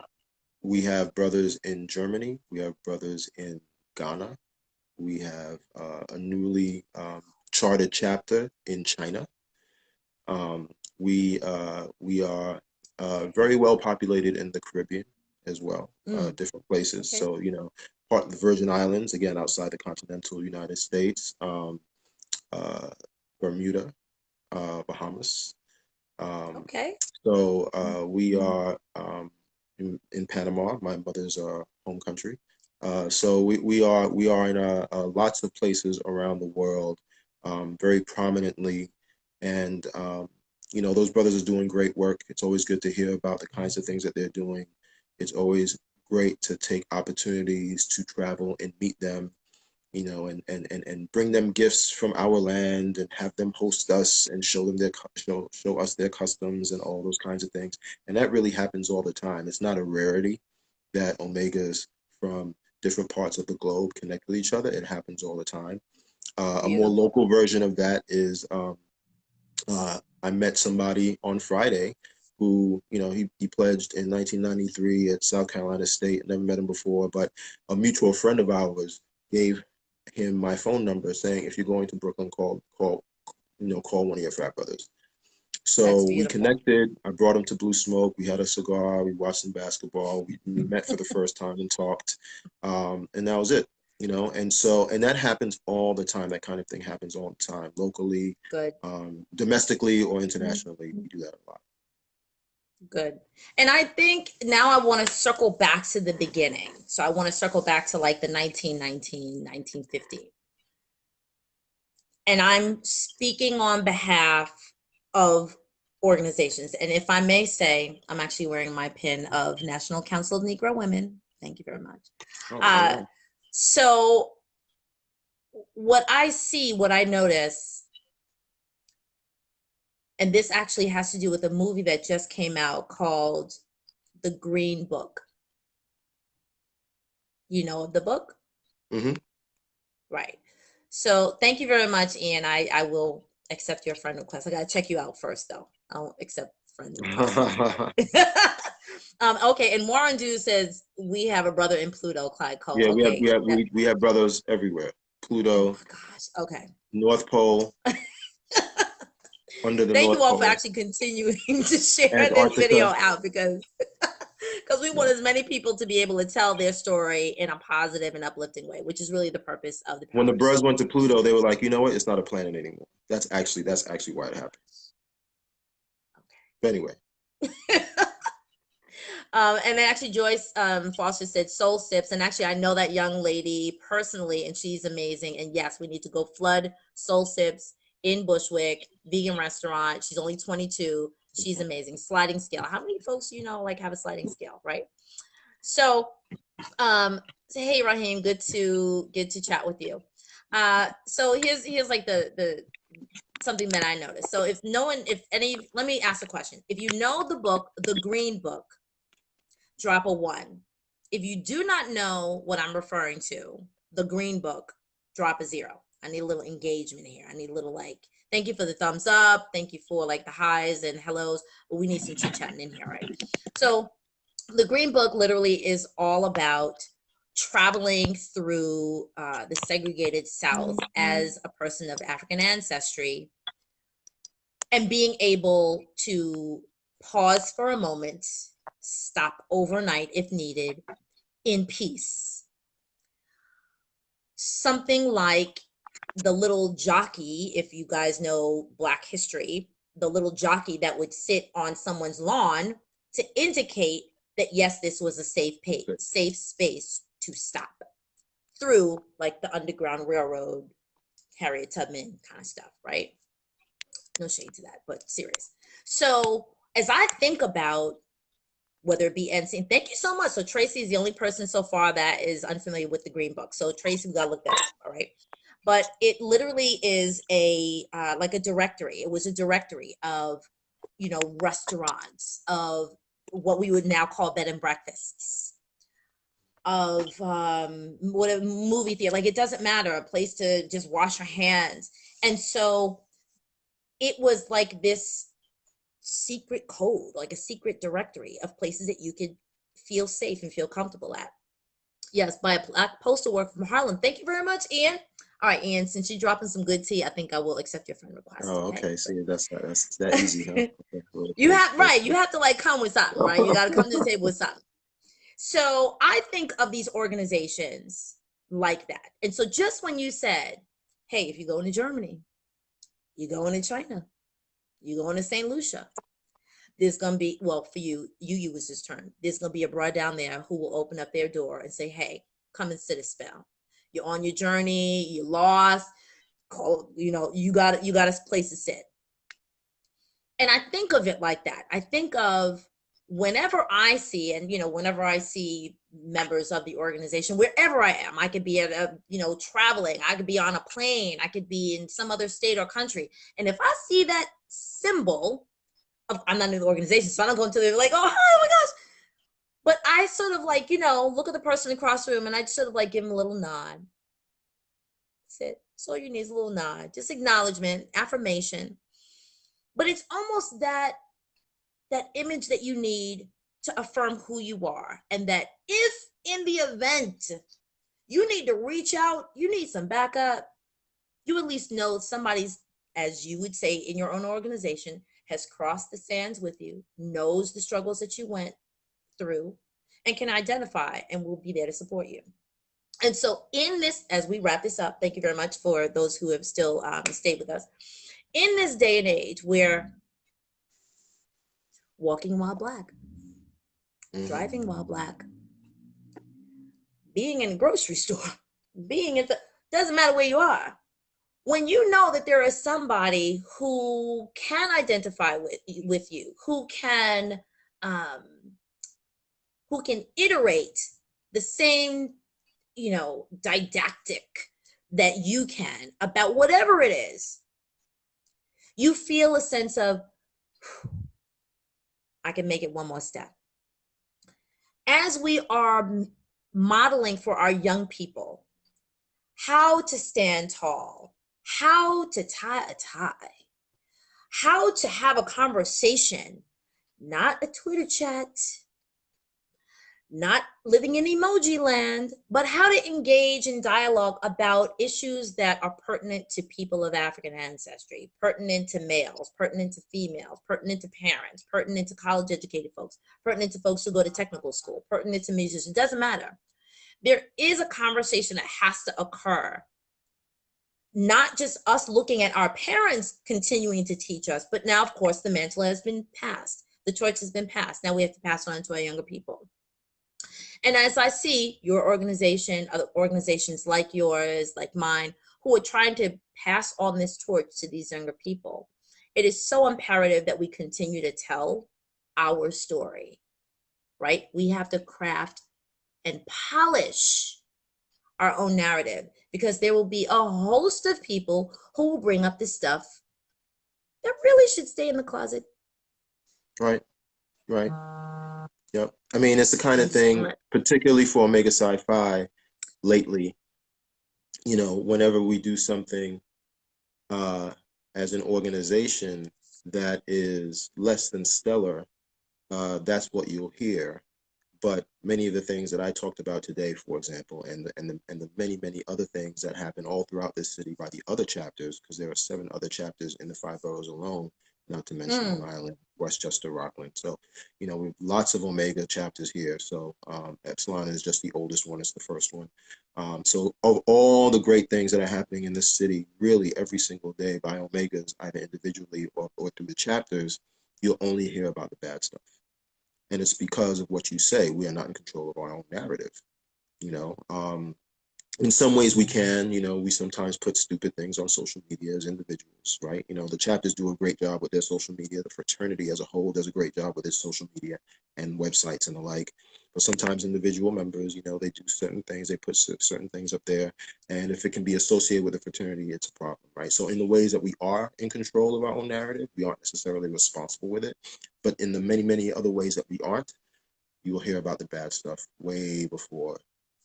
we have brothers in Germany. We have brothers in Ghana. We have a newly chartered chapter in China. Um, we are very well populated in the Caribbean as well, different places. Okay. So part of the Virgin Islands, again outside the continental United States, uh, Bermuda, Bahamas. Okay. We are in Panama, my mother's home country. So we are in lots of places around the world, very prominently, and those brothers are doing great work. It's always good to hear about the kinds of things that they're doing. It's always great to take opportunities to travel and meet them, and bring them gifts from our land and have them host us and show them show us their customs and all those kinds of things. And that really happens all the time. It's not a rarity that Omegas from different parts of the globe connect with each other. It happens all the time. A more Beautiful. local version of that is I met somebody on Friday who, he pledged in 1993 at South Carolina State. Never met him before, but a mutual friend of ours gave him my phone number, saying, if you're going to Brooklyn, call one of your frat brothers. That's So we beautiful. connected. I brought him to Blue Smoke. We had a cigar. We watched some basketball. We met for the first time and talked, and that was it. And that happens all the time. That kind of thing happens all the time, locally, Good. domestically, or internationally. We do that a lot. Good. And I think now I want to circle back to the beginning. So I want to circle back to like the 1919, 1950. And I'm speaking on behalf of organizations. And if I may say, I'm actually wearing my pin of National Council of Negro Women. Thank you very much. Oh, Uh, yeah. so what I see, what I notice, and this actually has to do with a movie that just came out called The Green Book. You know the book? Mm-hmm. Right. So thank you very much, Ian. I will accept your friend request. I gotta check you out first, though. I'll accept friend request. Okay, and Warren Dew says we have a brother in Pluto, Clyde Cole. Yeah, we have Okay. we have we have brothers everywhere. Oh Pluto, my gosh. Okay. North Pole, under the Thank you North all for Pole, actually continuing to share this video Antarctica. out because because we want as many people to be able to tell their story in a positive and uplifting way, which is really the purpose of the When the powers. birds went to Pluto, they were like, you know what? It's not a planet anymore. That's actually why it happens. But anyway. And then actually Joyce Foster said soul sips, and actually I know that young lady personally, and she's amazing. And yes, we need to go flood soul sips in Bushwick, vegan restaurant. She's only 22. She's amazing. Sliding scale. How many folks do you know like have a sliding scale, right? So hey Raheem, good to chat with you. So here's like the something that I noticed. So if no one, if any, let me ask a question. If you know the book, the Green Book, drop a 1. If you do not know what I'm referring to, the Green Book, drop a 0. I need a little engagement here. I need a little like, thank you for the thumbs up. Thank you for like the highs and hellos, but we need some chit chatting in here, right? So the Green Book literally is all about traveling through the segregated South as a person of African ancestry and being able to pause for a moment, stop overnight if needed, in peace. Something like the little jockey, if you guys know Black history, the little jockey that would sit on someone's lawn to indicate that yes, this was a safe space to stop through, like the Underground Railroad, Harriet Tubman kind of stuff, right? No shade to that, but serious. So as I think about whether it be NC, thank you so much. So Tracy is the only person so far that is unfamiliar with the Green Book. So Tracy, we gotta look that up, all right? But it literally is a like a directory. It was a directory of, you know, restaurants, of what we would now call bed and breakfasts, of what a movie theater, like it doesn't matter, a place to just wash your hands. And so it was like this secret code, like a secret directory of places that you could feel safe and feel comfortable at. Yes, by a Black postal worker from Harlem. Thank you very much, Ian. All right, Ian, since you're dropping some good tea, I think I will accept your friend request. Oh, okay. See, that's that easy, huh? Okay. You have, right, you have to like come with something, right? You got to come to the table with something. So I think of these organizations like that. And so just when you said, hey, if you go into Germany, you go into China, you go into St. Lucia, there's going to be, well, for you use this term, there's going to be a bride down there who will open up their door and say, hey, come and sit a spell. You're on your journey, you're lost, you know, you got a place to sit. And I think of it like that. I think of whenever I see, and, you know, whenever I see members of the organization, wherever I am, I could be at a, you know, traveling, I could be on a plane, I could be in some other state or country. And if I see that symbol of, I'm not in the organization, so I don't go into it like, oh, hi, oh my gosh. But I sort of like, you know, look at the person across the room and I sort of like give them a little nod. That's it. So you need is a little nod, just acknowledgement, affirmation. But it's almost that image that you need to affirm who you are, and that if in the event you need to reach out, you need some backup, you at least know somebody's, as you would say in your own organization, has crossed the sands with you, knows the struggles that you went through, and can identify and will be there to support you. And so in this, as we wrap this up, thank you very much for those who have still stayed with us. In this day and age where walking while Black, driving while Black, being in the grocery store, being in the, doesn't matter where you are. When you know that there is somebody who can identify with you, who can iterate the same, you know, didactic that you can about whatever it is, you feel a sense of, I can make it one more step. As we are modeling for our young people how to stand tall, how to tie a tie, how to have a conversation, not a Twitter chat, not living in emoji land, but how to engage in dialogue about issues that are pertinent to people of African ancestry, pertinent to males, pertinent to females, pertinent to parents, pertinent to college educated folks, pertinent to folks who go to technical school, pertinent to musicians. It doesn't matter. There is a conversation that has to occur, not just us looking at our parents continuing to teach us, but now, of course, the mantle has been passed. The torch has been passed. Now we have to pass on to our younger people. And as I see your organization, other organizations like yours, like mine, who are trying to pass on this torch to these younger people, it is so imperative that we continue to tell our story, right? We have to craft and polish our own narrative, because there will be a host of people who will bring up this stuff that really should stay in the closet. Right, right. Yep. I mean, it's the kind of thing, particularly for Omega Psi Phi lately, you know, whenever we do something as an organization that is less than stellar, that's what you'll hear. But many of the things that I talked about today, for example, and the many other things that happen all throughout this city by the other chapters, because there are 7 other chapters in the 5 boroughs alone, not to mention Long Island, Westchester, Rockland. So, you know, we've lots of Omega chapters here. So Epsilon is just the oldest one, it's the first one. So of all the great things that are happening in this city, really every single day by Omegas, either individually or through the chapters, you'll only hear about the bad stuff. And it's because of what you say. We are not in control of our own narrative. You know, in some ways we can, you know, we sometimes put stupid things on social media as individuals, right? You know, the chapters do a great job with their social media. The fraternity as a whole does a great job with its social media and websites and the like. But sometimes individual members, you know, they do certain things, they put certain things up there. And if it can be associated with the fraternity, it's a problem, right? So in the ways that we are in control of our own narrative, we aren't necessarily responsible with it. But in the many other ways that we aren't, you will hear about the bad stuff way before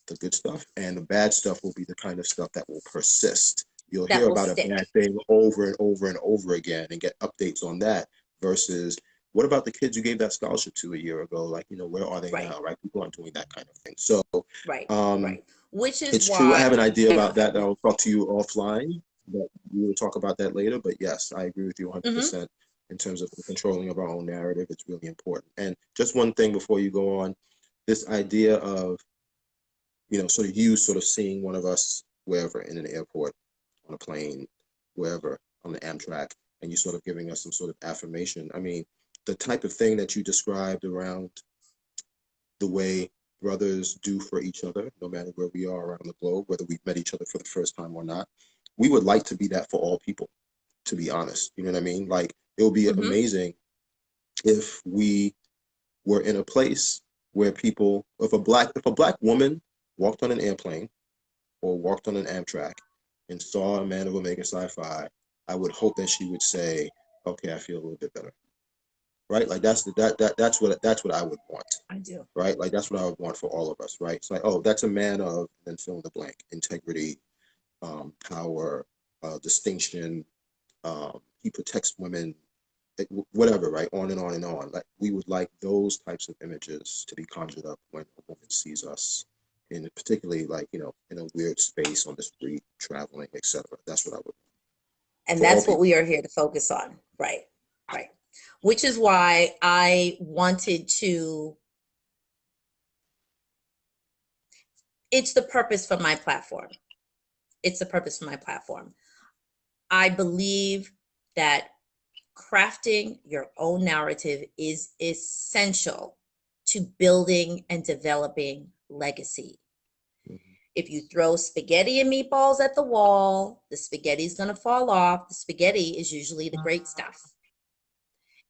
the good stuff, and the bad stuff will be the kind of stuff that will persist. You'll hear about a bad thing over and over and over again and get updates on that, versus what about the kids you gave that scholarship to a year ago? Like, you know, where are they now, right? People aren't doing that kind of thing. So Which is it's why true. I have an idea about that I'll talk to you offline, but we will talk about that later. But yes, I agree with you 100%. In terms of the controlling of our own narrative. It's really important. And just one thing before you go on, this idea of, you know, sort of you sort of seeing one of us wherever, in an airport, on a plane, wherever, on the Amtrak, and you sort of giving us some sort of affirmation. I mean, the type of thing that you described around the way brothers do for each other, no matter where we are around the globe, whether we've met each other for the first time or not, we would like to be that for all people, to be honest. You know what I mean? Like, it would be amazing if we were in a place where people, if a black woman walked on an airplane or walked on an Amtrak and saw a man of Omega Psi Phi, I would hope that she would say, okay, I feel a little bit better. Right? Like that's what I would want. I do. Right? Like that's what I would want for all of us, right? It's like, oh, that's a man of, then fill in the blank, integrity, power, distinction, he protects women, whatever, right? On and on and on. Like, we would like those types of images to be conjured up when a woman sees us, in particularly, like, you know, in a weird space on the street, traveling, etc. That's what I would. And that's what we are here to focus on, right? Right. Which is why I wanted to. It's the purpose for my platform. It's the purpose for my platform. I believe that crafting your own narrative is essential to building and developing legacy. If you throw spaghetti and meatballs at the wall, the spaghetti is going to fall off. The spaghetti is usually the great stuff.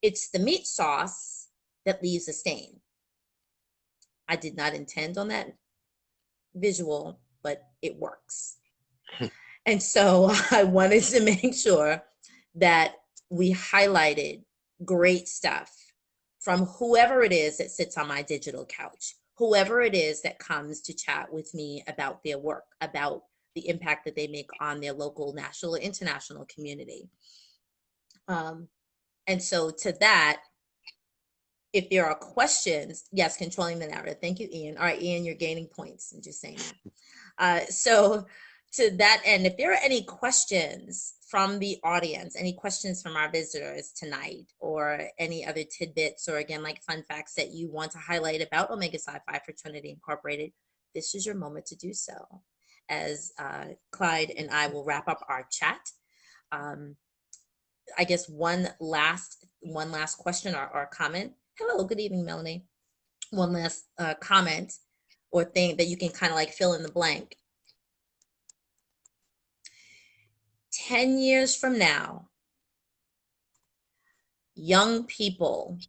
It's the meat sauce that leaves a stain. I did not intend on that visual, but it works. And so I wanted to make sure that we highlighted great stuff from whoever it is that sits on my digital couch, whoever it is that comes to chat with me about their work, about the impact that they make on their local, national, or international community. And so to that, if there are questions, yes, controlling the narrative. Thank you, Ian. All right, Ian, you're gaining points. I'm just saying that. So to that end, if there are any questions from the audience, any questions from our visitors tonight, or any other tidbits, or again, like fun facts that you want to highlight about Omega Psi Phi Fraternity Incorporated, this is your moment to do so. As Clyde and I will wrap up our chat. I guess one last question or comment. Hello, good evening, Melanie. One last comment or thing that you can kind of like fill in the blank. 10 years from now, young people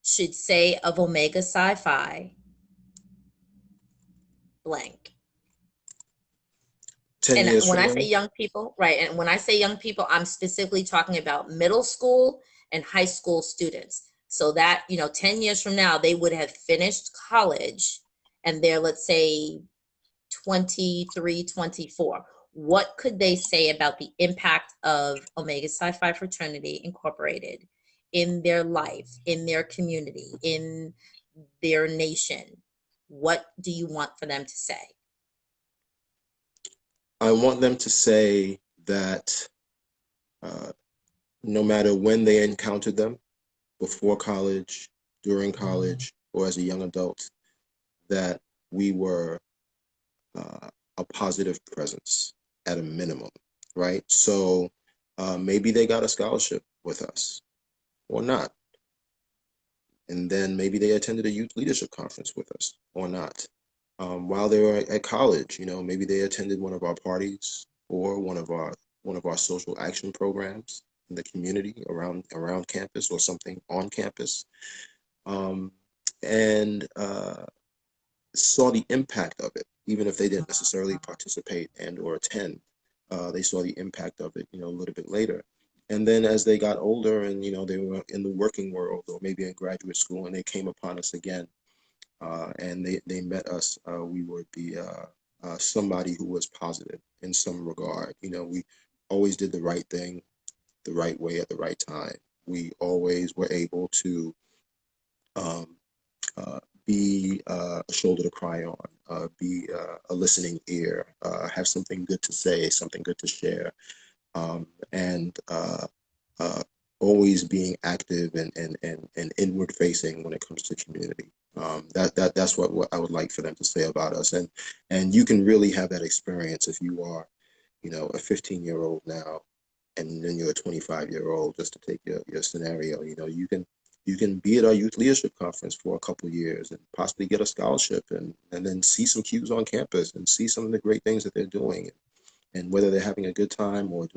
should say of Omega Psi Phi blank. 10 And years when from I say now, young people, right, and when I say young people, I'm specifically talking about middle school and high school students. So that, 10 years from now, they would have finished college and they're, let's say, 23, 24. What could they say about the impact of Omega Psi Phi Fraternity Incorporated in their life, in their community, in their nation? What do you want for them to say? I want them to say that no matter when they encountered them, before college, during college, or as a young adult, that we were a positive presence at a minimum, right? So maybe they got a scholarship with us or not. And then maybe they attended a youth leadership conference with us or not. While they were at college, maybe they attended one of our parties or one of our social action programs in the community around campus or something on campus, and saw the impact of it, even if they didn't necessarily participate and or attend. They saw the impact of it, a little bit later. And then as they got older and, they were in the working world or maybe in graduate school and they came upon us again, and they met us, we would be somebody who was positive in some regard. We always did the right thing the right way at the right time. We always were able to um, be a shoulder to cry on, be a listening ear, have something good to say, something good to share, and always being active and inward facing when it comes to community. That's what I would like for them to say about us. And you can really have that experience if you are, a 15-year-old now, and then you're a 25-year-old, just to take your scenario. You can be at our youth leadership conference for a couple of years and possibly get a scholarship, and then see some cues on campus and see some of the great things that they're doing, and whether they're having a good time or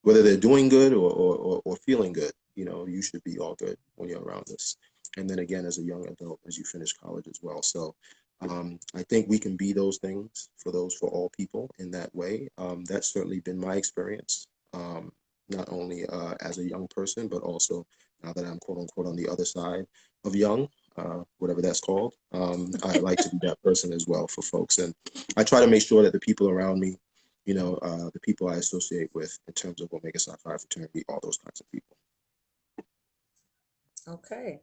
whether they're doing good or feeling good, you should be all good when you're around us. And then again, as a young adult, as you finish college as well. So I think we can be those things for all people in that way. That's certainly been my experience, not only as a young person, but also now that I'm quote unquote on the other side of young, whatever that's called. I like to be that person as well for folks. And I try to make sure that the people around me, the people I associate with in terms of Omega Psi Phi fraternity, all those kinds of people. Okay.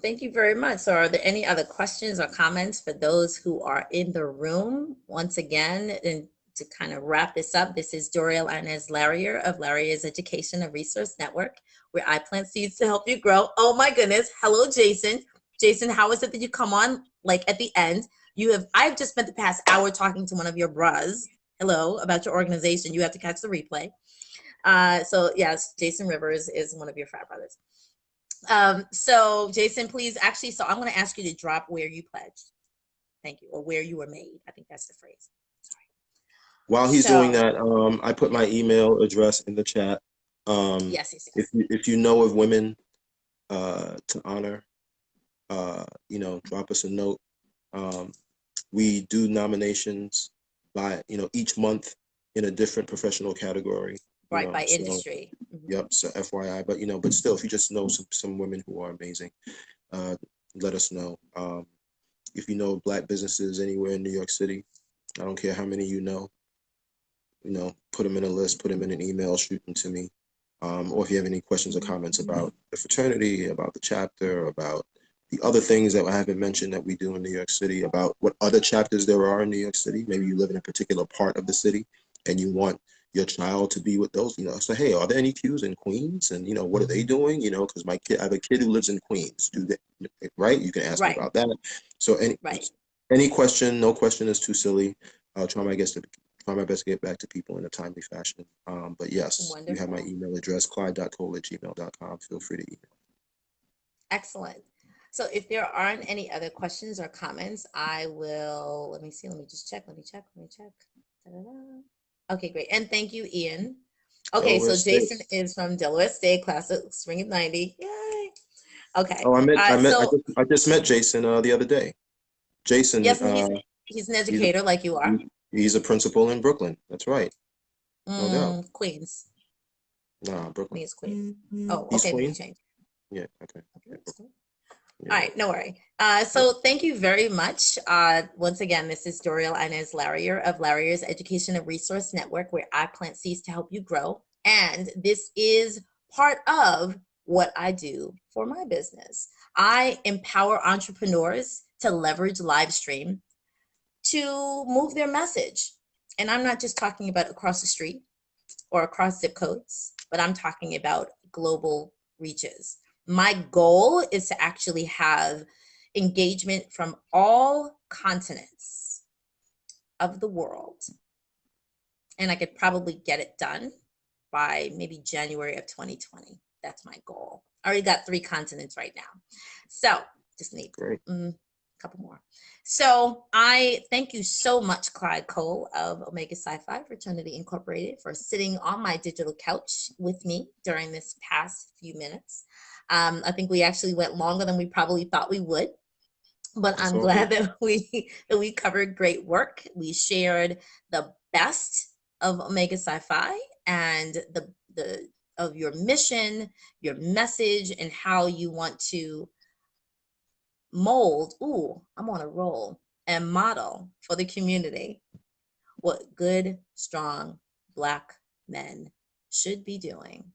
Thank you very much. So are there any other questions or comments for those who are in the room? Once again, and to kind of wrap this up, this is Doriel Inez Larrier of Larrier's Education and Resource Network, where I plant seeds to help you grow. Oh my goodness. Hello, Jason. Jason, how is it that you come on like at the end? I've just spent the past hour talking to one of your bras. Hello, about your organization. You have to catch the replay. So yes, Jason Rivers is one of your frat brothers. So Jason, please, so I'm going to ask you to drop where you pledged. Thank you. Or where you were made. I think that's the phrase. Sorry. While he's doing that, I put my email address in the chat. Yes, yes, If yes. if you know of women to honor, drop us a note. We do nominations by, each month in a different professional category. Right, by So industry. yep. So FYI, but still, if you just know some women who are amazing, let us know. If you know Black businesses anywhere in New York City, I don't care how many put them in a list, put them in an email, shoot them to me. or if you have any questions or comments about the fraternity, about the chapter, about the other things that I haven't mentioned that we do in New York City, about what other chapters there are in New York City. Maybe you live in a particular part of the city and you want your child to be with those, so hey, are there any Qs in Queens? And what are they doing? Because I have a kid who lives in Queens. Do they, right? You can ask me Right. about that. So Right. any question, no question is too silly. I'll try my best to get back to people in a timely fashion. But yes, you have my Wonderful. email address, clyde.cole@gmail.com. Feel free to email. Excellent. So if there aren't any other questions or comments, I will, let me see, let me just check, let me check. Da-da-da. Okay, great. And thank you, Ian. Okay, Delaware so State. Jason is from Delaware State, class of Spring of 90. Yay. Okay. Oh, So I just met Jason the other day. Jason, yes, and he's an he's a educator like you are. he's a principal in Brooklyn. That's right, no doubt. Queens. Nah, I think Brooklyn. it's Queens. Oh, He's okay, let me Queens. change. Yeah, okay. Okay, Yeah, that's cool. yeah, All right, no worry. yeah. So thank you very much. Once again, this is Doriel Inez Larrier of Larrier's Education and Resource Network, where I plant seeds to help you grow. And this is part of what I do for my business. I empower entrepreneurs to leverage live stream to move their message. And I'm not just talking about across the street or across zip codes, but I'm talking about global reaches. My goal is to actually have engagement from all continents of the world. And I could probably get it done by maybe January of 2020. That's my goal. I already got 3 continents right now. So just need Great. a couple more. So I thank you so much, Clyde Cole of Omega Psi Phi Fraternity Incorporated, for sitting on my digital couch with me during this past few minutes. I think we actually went longer than we probably thought we would, but It's I'm all good. glad that we covered great work. We shared the best of Omega Psi Phi and the of your mission, your message, and how you want to mold. Ooh, I'm on a roll, and model for the community what good, strong Black men should be doing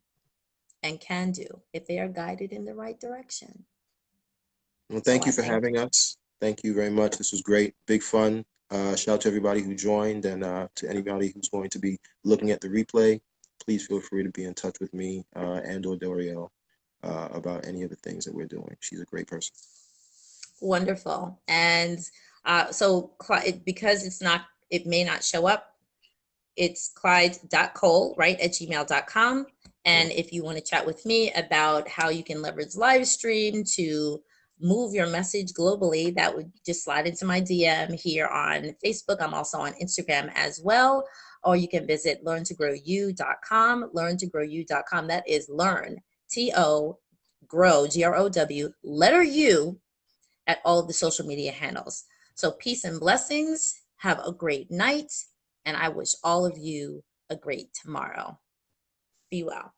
and can do if they are guided in the right direction. Well, So thank you I for thank having us. Thank you very much. This was great, big fun. Shout out to everybody who joined, and to anybody who's going to be looking at the replay. Please feel free to be in touch with me and/or Doriel about any of the things that we're doing. She's a great person. wonderful. And so because it may not show up, it's clyde.cole, right, at gmail.com. Yeah. And if you want to chat with me about how you can leverage live stream to move your message globally, that would just slide into my DM here on Facebook. I'm also on Instagram as well. Or you can visit learntogrowU.com, learntogrowU.com. That is learn, T-O, grow, Grow, letter U, at all of the social media handles. So peace and blessings. Have a great night. And I wish all of you a great tomorrow. Be well.